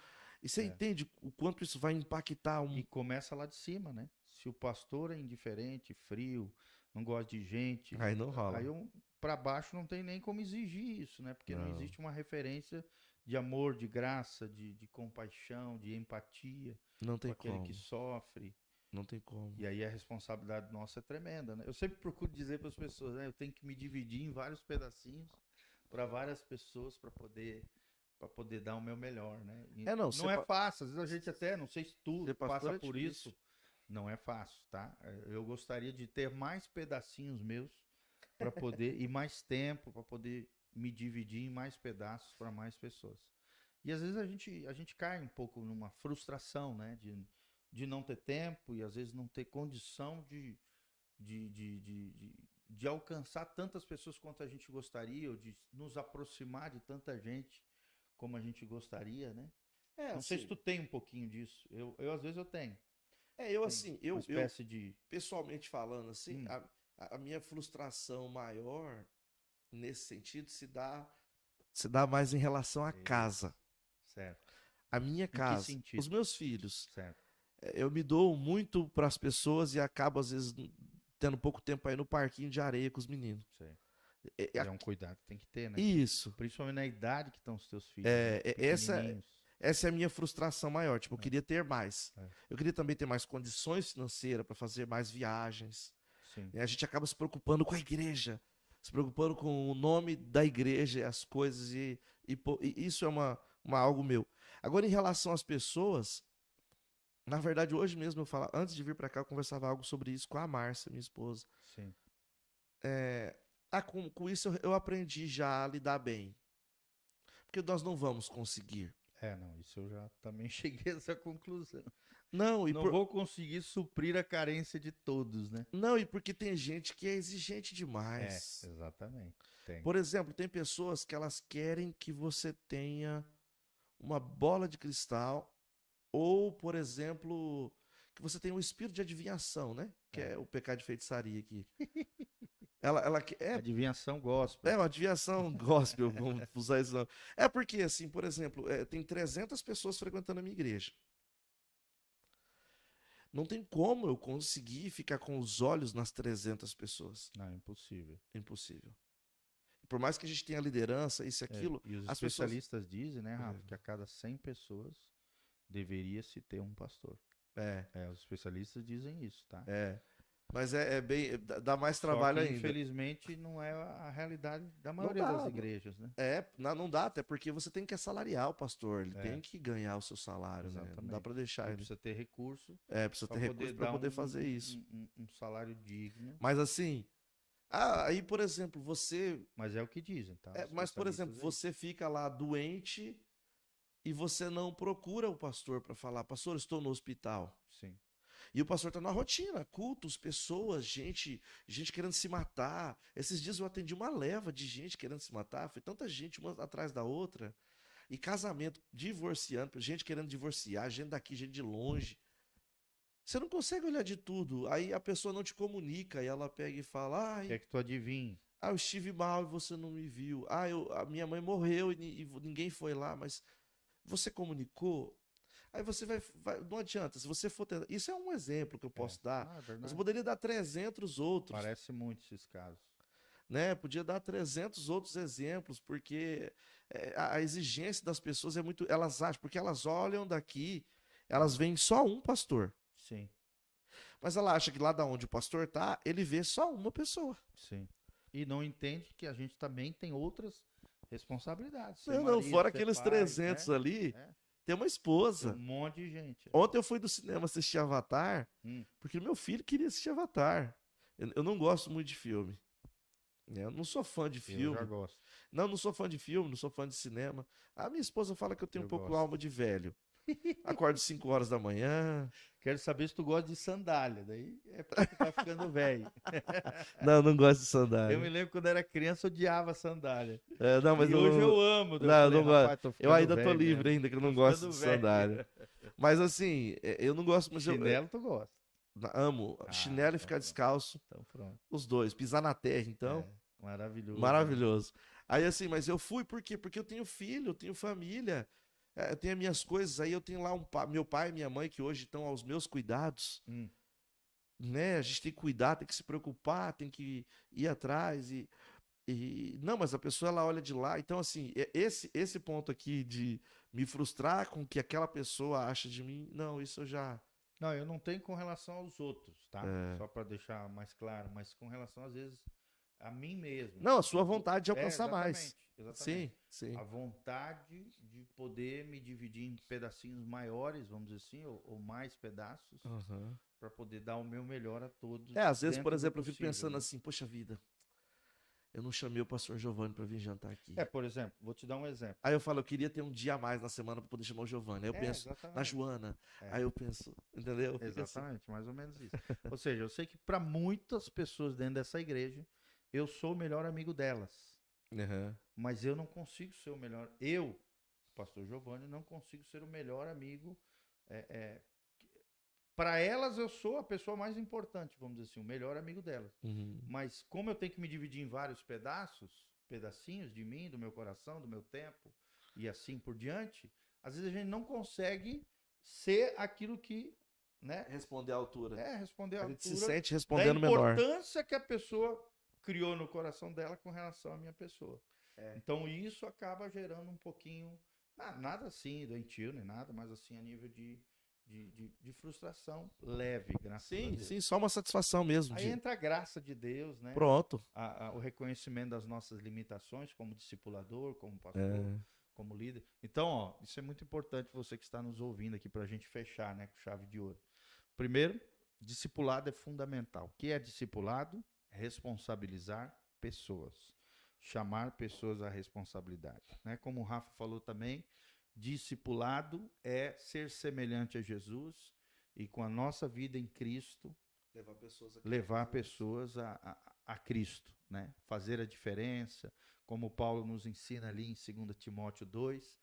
E você entende o quanto isso vai impactar E começa lá de cima, né? Se o pastor é indiferente, frio, não gosta de gente, aí não rola. aí para baixo não tem nem como exigir isso, né? Porque não existe uma referência de amor, de graça, de compaixão, de empatia não tem com aquele como. que sofre. Não tem como. E aí a responsabilidade nossa é tremenda, né? Eu sempre procuro dizer para as pessoas, né? Eu tenho que me dividir em vários pedacinhos para várias pessoas para poder dar o meu melhor, né? E não é fácil, às vezes a gente até, não sei se tu passa por isso, não é fácil, tá? Eu gostaria de ter mais pedacinhos meus para poder e mais tempo para poder me dividir em mais pedaços para mais pessoas. E às vezes a gente cai um pouco numa frustração, né? De não ter tempo e às vezes não ter condição de alcançar tantas pessoas quanto a gente gostaria, ou de nos aproximar de tanta gente como a gente gostaria, né? Não assim, sei se tu tem um pouquinho disso. Eu às vezes eu tenho. Uma espécie de... Pessoalmente falando, assim, a minha frustração maior nesse sentido se dá mais em relação à casa. Certo. A minha casa, que sentido? os meus filhos. Certo. Eu me dou muito para as pessoas e acabo, às vezes, tendo pouco tempo aí no parquinho de areia com os meninos. Certo. É um cuidado que tem que ter, né? Isso. Principalmente na idade que estão os teus filhos. Essa é a minha frustração maior. Tipo, eu queria ter mais. Eu queria também ter mais condições financeiras para fazer mais viagens. Sim. A gente acaba se preocupando com a igreja, se preocupando com o nome da igreja e as coisas. E isso é algo meu. Agora, em relação às pessoas, na verdade, hoje mesmo antes de vir para cá, eu conversava algo sobre isso com a Márcia, minha esposa. Sim. Com isso eu aprendi já a lidar bem. Porque nós não vamos conseguir. Não, isso eu já também cheguei a essa conclusão. Não, Não vou conseguir suprir a carência de todos, né? Não, e porque tem gente que é exigente demais. Exatamente. Tem. Por exemplo, tem pessoas que elas querem que você tenha uma bola de cristal ou, por exemplo, que você tenha um espírito de adivinhação, né? Que é o pecado de feitiçaria aqui. Ela Adivinhação gospel. É uma adivinhação gospel, vamos usar isso não. É porque, assim, por exemplo, tem 300 pessoas frequentando a minha igreja. Não tem como eu conseguir ficar com os olhos nas 300 pessoas. Não, é impossível. Impossível. Por mais que a gente tenha liderança, isso e aquilo, E os as especialistas dizem, né, Rafa, que a cada 100 pessoas deveria se ter um pastor. Os especialistas dizem isso, tá? Mas bem, dá mais trabalho Só que, ainda. Infelizmente, não é a realidade da maioria das igrejas, né? Não dá, até porque você tem que assalariar o pastor, ele tem que ganhar o seu salário, né? Não dá para deixar ele. Precisa ter recurso. Precisa ter recurso para poder fazer isso. Um salário digno. Mas assim, aí, por exemplo, você. Mas é o que dizem, tá? Mas, por exemplo, você fica lá doente e você não procura o pastor para falar, pastor, estou no hospital. Sim. E o pastor tá na rotina, cultos, pessoas, gente querendo se matar. Esses dias eu atendi uma leva de gente querendo se matar, foi tanta gente uma atrás da outra. E casamento, divorciando, gente querendo divorciar, gente daqui, gente de longe. Você não consegue olhar de tudo. Aí a pessoa não te comunica e ela pega e fala: quer que tu adivinhe? Eu estive mal e você não me viu. A minha mãe morreu e ninguém foi lá, mas você comunicou? Aí você vai, não adianta, se você for tentar, isso é um exemplo que eu posso dar, mas eu poderia dar 300 outros. Parece muito esses casos. Né? Podia dar 300 outros exemplos, porque a exigência das pessoas é muito, elas acham, porque elas olham daqui, elas veem só um pastor. Sim. Mas ela acha que lá da onde o pastor tá, ele vê só uma pessoa. Sim. E não entende que a gente também tem outras responsabilidades. Não, fora aqueles pai, 300 né? Ali... Tem uma esposa. Tem um monte de gente. Ontem eu fui do cinema assistir Avatar, porque meu filho queria assistir Avatar. Eu não gosto muito de filme. Eu não sou fã de filme. Eu já gosto. Não sou fã de filme, não sou fã de cinema. A minha esposa fala que eu tenho um pouco alma de velho. Acordo 5 horas da manhã. Quero saber se tu gosta de sandália. Daí é porque tu tá ficando velho. Não gosto de sandália. Eu me lembro quando era criança, eu odiava sandália. Mas e hoje eu amo. Eu não gosto. Eu ainda tô livre ainda, que eu não gosto de sandália. Mas assim, eu não gosto... Mas chinelo tu gosta. Amo. Chinelo e ficar descalço. Então pronto. Os dois. Pisar na terra, então. Maravilhoso. Maravilhoso. Aí assim, mas eu fui por quê? Porque eu tenho filho, eu tenho família. Eu tenho as minhas coisas, aí eu tenho lá meu pai e minha mãe que hoje estão aos meus cuidados, né? A gente tem que cuidar, tem que se preocupar, tem que ir atrás não, mas a pessoa ela olha de lá, então assim, esse ponto aqui de me frustrar com o que aquela pessoa acha de mim, não, isso eu já... Não, eu não tenho com relação aos outros, tá? Só para deixar mais claro, mas com relação às vezes a mim mesmo. Não, a sua vontade de alcançar mais. Exatamente. Sim. A vontade de poder me dividir em pedacinhos maiores, vamos dizer assim, ou mais pedaços, para poder dar o meu melhor a todos. Às vezes, por exemplo, eu fico pensando assim, poxa vida, eu não chamei o pastor Giovanni para vir jantar aqui. Por exemplo, vou te dar um exemplo. Aí eu falo, eu queria ter um dia a mais na semana para poder chamar o Giovanni. Aí eu penso na Joana. Aí eu penso, entendeu? Exatamente, mais ou menos isso. Ou seja, eu sei que para muitas pessoas dentro dessa igreja, eu sou o melhor amigo delas. Mas eu não consigo ser o melhor. Eu, pastor Giovanni, não consigo ser o melhor amigo. Para elas, eu sou a pessoa mais importante, vamos dizer assim, o melhor amigo delas. Mas como eu tenho que me dividir em vários pedacinhos de mim, do meu coração, do meu tempo, e assim por diante, às vezes a gente não consegue ser aquilo que... né? Responder à altura. Responder à altura. A gente se sente respondendo menor. A importância que a pessoa criou no coração dela com relação à minha pessoa. Então isso acaba gerando um pouquinho, nada assim doentio nem nada, mas assim a nível de frustração leve, graças a Deus. Sim, só uma satisfação mesmo. Aí entra a graça de Deus, né? Pronto. O reconhecimento das nossas limitações como discipulador, como pastor, como líder. Então, isso é muito importante, você que está nos ouvindo aqui, para a gente fechar, né, com chave de ouro. Primeiro, discipulado é fundamental. O que é discipulado? Responsabilizar pessoas. chamar pessoas à responsabilidade, né? Como o Rafa falou também, discipulado é ser semelhante a Jesus e com a nossa vida em Cristo levar pessoas a Cristo, né? Fazer a diferença, como Paulo nos ensina ali em 2 Timóteo 2,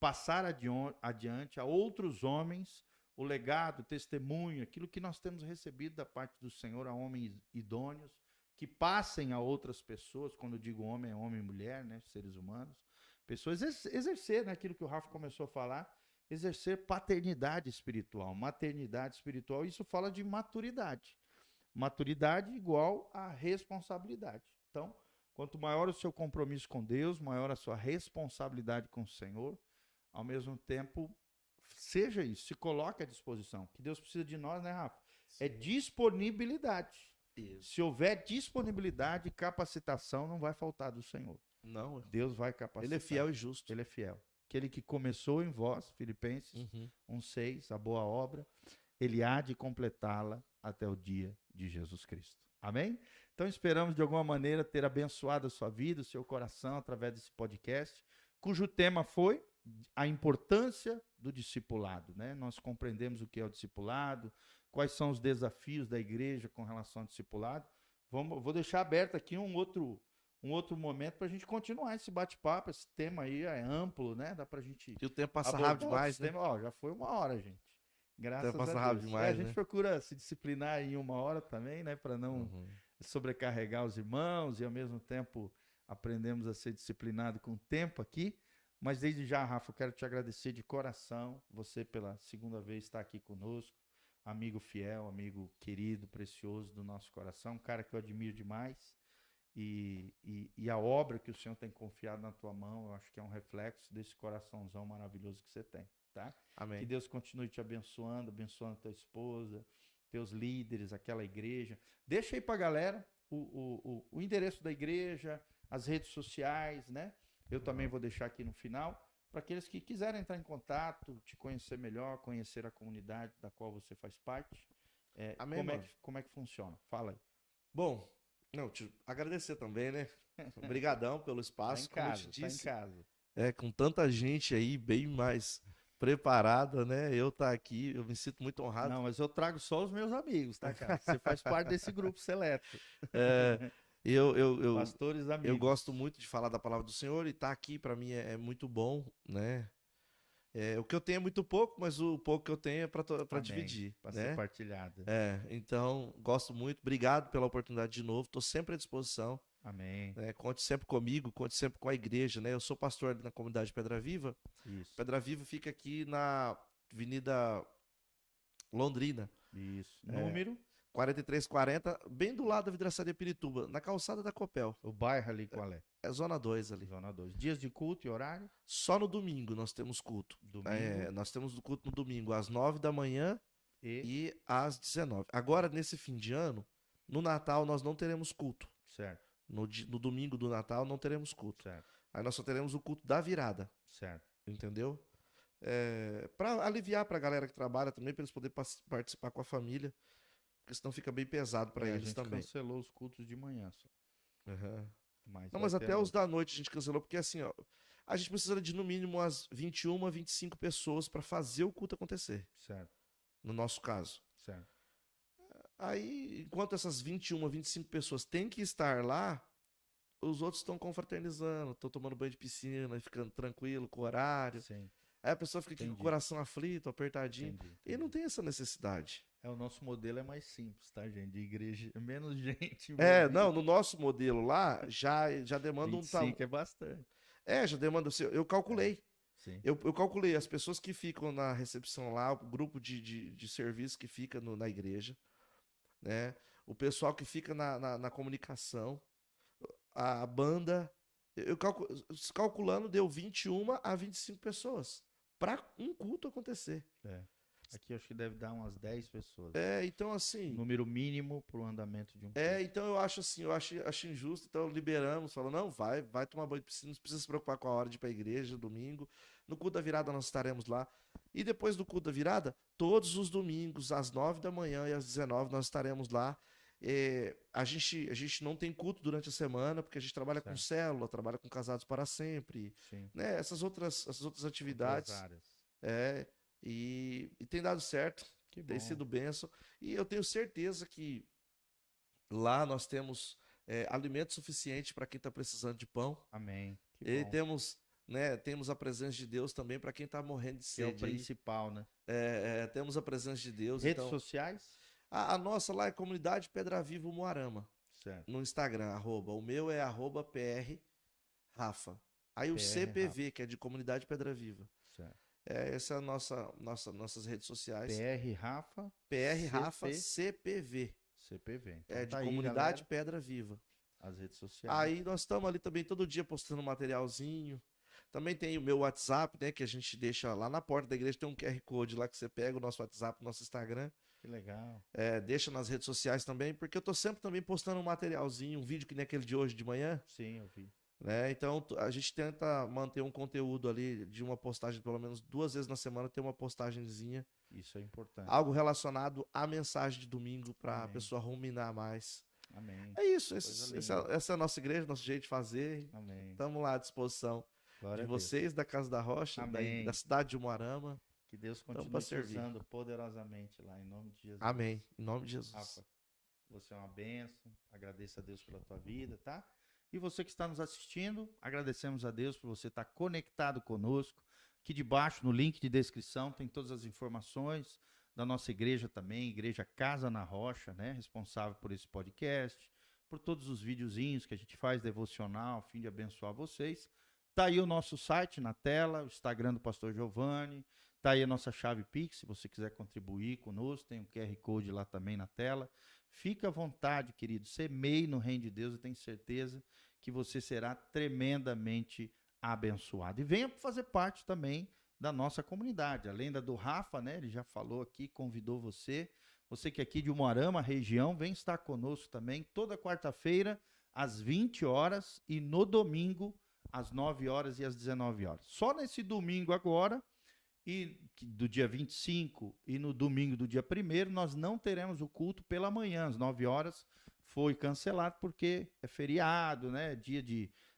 passar adiante a outros homens o legado, o testemunho, aquilo que nós temos recebido da parte do Senhor a homens idôneos, que passem a outras pessoas, quando eu digo homem, é homem e mulher, né? Seres humanos, pessoas exercer, né? Aquilo que o Rafa começou a falar, exercer paternidade espiritual, maternidade espiritual, isso fala de maturidade. Maturidade igual a responsabilidade. Então, quanto maior o seu compromisso com Deus, maior a sua responsabilidade com o Senhor, ao mesmo tempo, seja isso, se coloque à disposição. O que Deus precisa de nós, né, Rafa? Sim. É disponibilidade. Isso. Se houver disponibilidade, capacitação, não vai faltar do Senhor. Não. Deus vai capacitar. Ele é fiel e justo. Ele é fiel. Aquele que começou em vós, Filipenses 1:6, a boa obra, ele há de completá-la até o dia de Jesus Cristo. Amém? Então esperamos de alguma maneira ter abençoado a sua vida, o seu coração, através desse podcast, cujo tema foi a importância do discipulado, né? Nós compreendemos o que é o discipulado, quais são os desafios da igreja com relação ao discipulado. Vou deixar aberto aqui um outro momento para a gente continuar esse bate-papo. Esse tema aí é amplo, né? Dá para a gente... E o tempo passa rápido demais, né? Ó, já foi 1 hora, gente. Graças a Deus. Passa rápido demais, a gente procura se disciplinar em 1 hora também, né? Para não sobrecarregar os irmãos e ao mesmo tempo aprendemos a ser disciplinado com o tempo aqui. Mas desde já, Rafa, eu quero te agradecer de coração, você pela segunda vez estar aqui conosco, amigo fiel, amigo querido, precioso do nosso coração, um cara que eu admiro demais, e a obra que o Senhor tem confiado na tua mão, eu acho que é um reflexo desse coraçãozão maravilhoso que você tem, tá? Amém. Que Deus continue te abençoando tua esposa, teus líderes, aquela igreja. Deixa aí pra galera o endereço da igreja, as redes sociais, né? Eu também vou deixar aqui no final, para aqueles que quiserem entrar em contato, te conhecer melhor, conhecer a comunidade da qual você faz parte. Amém, como é que funciona? Fala aí. Bom, te agradecer também, né? Obrigadão pelo espaço. Tá em casa, como eu te disse, tá em casa. Com tanta gente aí, bem mais preparada, né? Eu tá aqui, eu me sinto muito honrado. Não, mas eu trago só os meus amigos, tá, cara? Você faz parte desse grupo seleto. Pastores amigos. Eu gosto muito de falar da palavra do Senhor e estar aqui para mim é muito bom, né? O que eu tenho é muito pouco, mas o pouco que eu tenho é para dividir, para né? ser partilhado. Então gosto muito. Obrigado pela oportunidade de novo. Estou sempre à disposição. Amém. Conte sempre comigo, conte sempre com a igreja, né? Eu sou pastor ali na comunidade Pedra Viva. Isso. Pedra Viva fica aqui na Avenida Londrina. Isso. Número 4340, bem do lado da Vidraçaria Pirituba, na calçada da Copel. O bairro ali qual é? É Zona 2 ali. Zona 2. Dias de culto e horário? Só no domingo nós temos culto. Domingo? Nós temos o culto no domingo, às 9 da manhã e às 19. Agora, nesse fim de ano, no Natal nós não teremos culto. Certo. No domingo do Natal não teremos culto. Certo. Aí nós só teremos o culto da virada. Certo. Entendeu? Para aliviar para a galera que trabalha também, para eles poderem participar com a família. Porque senão fica bem pesado para eles também. A gente cancelou os cultos de manhã só. Mas até os da noite a gente cancelou, porque assim, ó, a gente precisa de no mínimo umas 21 a 25 pessoas para fazer o culto acontecer. Certo. No nosso caso. Certo. Aí, enquanto essas 21 a 25 pessoas têm que estar lá, os outros estão confraternizando, estão tomando banho de piscina, ficando tranquilo com o horário. Sim. Aí a pessoa fica aqui com o coração aflito, apertadinho. Entendi. E não tem essa necessidade. O nosso modelo é mais simples, tá, gente? De igreja, menos gente. No nosso modelo lá, já demanda 25 é bastante. Já demanda. Eu calculei. Sim. Eu calculei as pessoas que ficam na recepção lá, o grupo de serviço que fica na igreja, né? O pessoal que fica na comunicação, a banda. Calculando, deu 21 a 25 pessoas para um culto acontecer. Aqui eu acho que deve dar umas 10 pessoas. Então assim... Número mínimo para o andamento de um culto. Então eu acho assim, eu acho injusto, então liberamos, falando, não, vai tomar banho de piscina, não precisa se preocupar com a hora de ir para a igreja, domingo. No culto da virada nós estaremos lá. E depois do culto da virada, todos os domingos, às 9 da manhã e às 19 nós estaremos lá. A gente não tem culto durante a semana, porque a gente trabalha com célula, trabalha com Casados para Sempre, né? Essas outras atividades. E tem dado certo, tem sido bênção. E eu tenho certeza que lá nós temos alimento suficiente para quem está precisando de pão. Amém. E temos a presença de Deus também para quem está morrendo de sede. É o principal, né? Temos a presença de Deus. Redes sociais? A nossa lá é Comunidade Pedra Viva Umuarama. Certo. No Instagram, O meu é @PR Rafa. Aí o CPV, Rafa, que é de Comunidade Pedra Viva. Certo. Essa é a nossas redes sociais. PR Rafa. PR Rafa CPV. CPV. Então, de Comunidade Pedra Viva. As redes sociais. Aí nós estamos ali também todo dia postando materialzinho. Também tem o meu WhatsApp, né? Que a gente deixa lá na porta da igreja. Tem um QR Code lá que você pega o nosso WhatsApp, o nosso Instagram. Que legal. Deixa nas redes sociais também, porque eu tô sempre também postando um materialzinho, um vídeo que nem aquele de hoje de manhã. Sim, eu vi. Né? Então a gente tenta manter um conteúdo ali de uma postagem, pelo menos 2 vezes na semana, ter uma postagenzinha. Isso é importante. Algo relacionado à mensagem de domingo para a pessoa ruminar mais. Amém. É isso. Essa é a nossa igreja, nosso jeito de fazer. Amém. Estamos lá à disposição de vocês, da Casa da Rocha, da cidade de Umuarama. Que Deus continue te usando poderosamente lá, em nome de Jesus. Amém. Em nome de Jesus. Rafa, você é uma bênção. Agradeço a Deus pela tua vida, tá? E você que está nos assistindo, agradecemos a Deus por você estar conectado conosco. Aqui debaixo, no link de descrição, tem todas as informações da nossa igreja também, Igreja Casa na Rocha, né? Responsável por esse podcast, por todos os videozinhos que a gente faz devocional, a fim de abençoar vocês. Tá aí o nosso site na tela, o Instagram do Pastor Giovanni. Tá aí a nossa chave Pix, se você quiser contribuir conosco, tem um QR Code lá também na tela. Fica à vontade, querido, semeie no reino de Deus, eu tenho certeza que você será tremendamente abençoado. E venha fazer parte também da nossa comunidade, além da do Rafa, né? Ele já falou aqui, convidou você. Você que é aqui de Umuarama, região, vem estar conosco também toda quarta-feira, às 20 horas e no domingo, às 9 horas e às 19 horas. Só nesse domingo agora, e do dia 25 e no domingo do dia 1º, nós não teremos o culto pela manhã, às 9 horas. Foi cancelado porque é feriado, né? Dia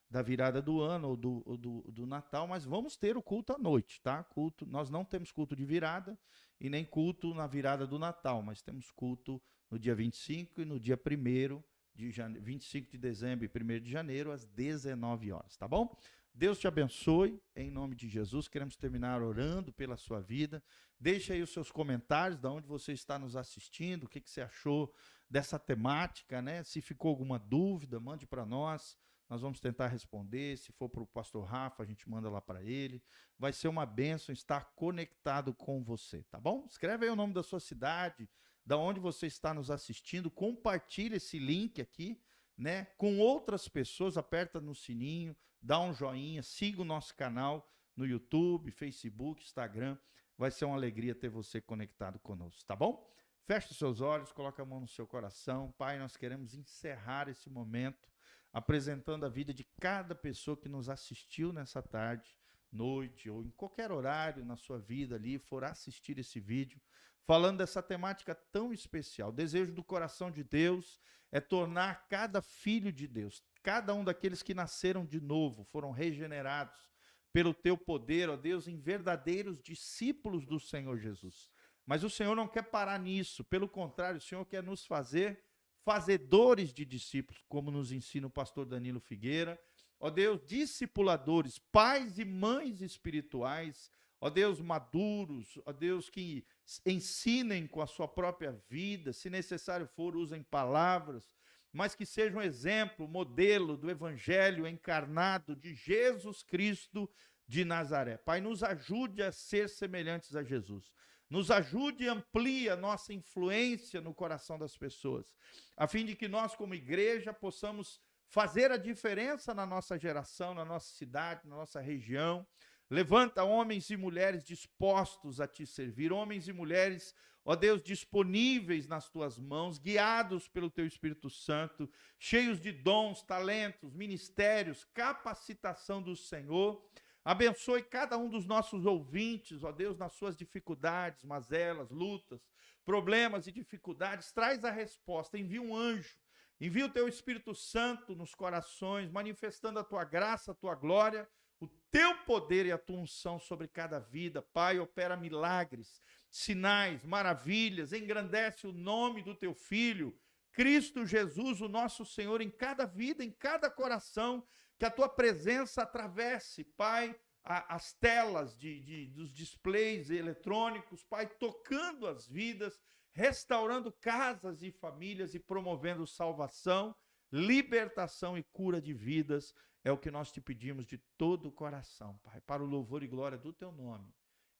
da virada do ano ou do Natal, mas vamos ter o culto à noite, tá? Nós não temos culto de virada e nem culto na virada do Natal, mas temos culto no dia 25 e no dia 1º de janeiro, 25 de dezembro e 1º de janeiro, às 19 horas, tá bom? Deus te abençoe, em nome de Jesus. Queremos terminar orando pela sua vida. Deixe aí os seus comentários, de onde você está nos assistindo, o que você achou dessa temática, né? Se ficou alguma dúvida, mande para nós. Nós vamos tentar responder. Se for para o pastor Rafa, a gente manda lá para ele. Vai ser uma bênção estar conectado com você, tá bom? Escreve aí o nome da sua cidade, da onde você está nos assistindo. Compartilhe esse link aqui, né, com outras pessoas. Aperta no sininho, dá um joinha, siga o nosso canal no YouTube, Facebook, Instagram. Vai ser uma alegria ter você conectado conosco, tá bom? Feche os seus olhos, coloca a mão no seu coração. Pai, nós queremos encerrar esse momento apresentando a vida de cada pessoa que nos assistiu nessa tarde, noite ou em qualquer horário na sua vida ali, for assistir esse vídeo, falando dessa temática tão especial. O desejo do coração de Deus é tornar cada filho de Deus, cada um daqueles que nasceram de novo, foram regenerados pelo teu poder, ó Deus, em verdadeiros discípulos do Senhor Jesus. Mas o Senhor não quer parar nisso, pelo contrário, o Senhor quer nos fazer fazedores de discípulos, como nos ensina o pastor Danilo Figueira. Ó Deus, discipuladores, pais e mães espirituais, ó Deus, maduros, ó Deus, que ensinem com a sua própria vida, se necessário for, usem palavras, mas que sejam exemplo, modelo do evangelho encarnado de Jesus Cristo de Nazaré. Pai, nos ajude a ser semelhantes a Jesus. Nos ajude e amplie a nossa influência no coração das pessoas, a fim de que nós, como igreja, possamos fazer a diferença na nossa geração, na nossa cidade, na nossa região. Levanta homens e mulheres dispostos a te servir, homens e mulheres, ó Deus, disponíveis nas tuas mãos, guiados pelo teu Espírito Santo, cheios de dons, talentos, ministérios, capacitação do Senhor, Abençoe cada um dos nossos ouvintes, ó Deus, nas suas dificuldades, mazelas, lutas, problemas e dificuldades. Traz a resposta, envia um anjo, envia o teu Espírito Santo nos corações, manifestando a tua graça, a tua glória, o teu poder e a tua unção sobre cada vida. Pai, opera milagres, sinais, maravilhas, engrandece o nome do teu Filho, Cristo Jesus, o nosso Senhor, em cada vida, em cada coração, que a tua presença atravesse, Pai, as telas dos displays eletrônicos, Pai, tocando as vidas, restaurando casas e famílias e promovendo salvação, libertação e cura de vidas. É o que nós te pedimos de todo o coração, Pai, para o louvor e glória do teu nome,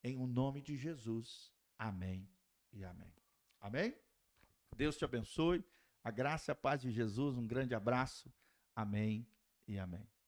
em o nome de Jesus. Amém e amém. Amém? Deus te abençoe. A graça e a paz de Jesus, um grande abraço. Amém e amém.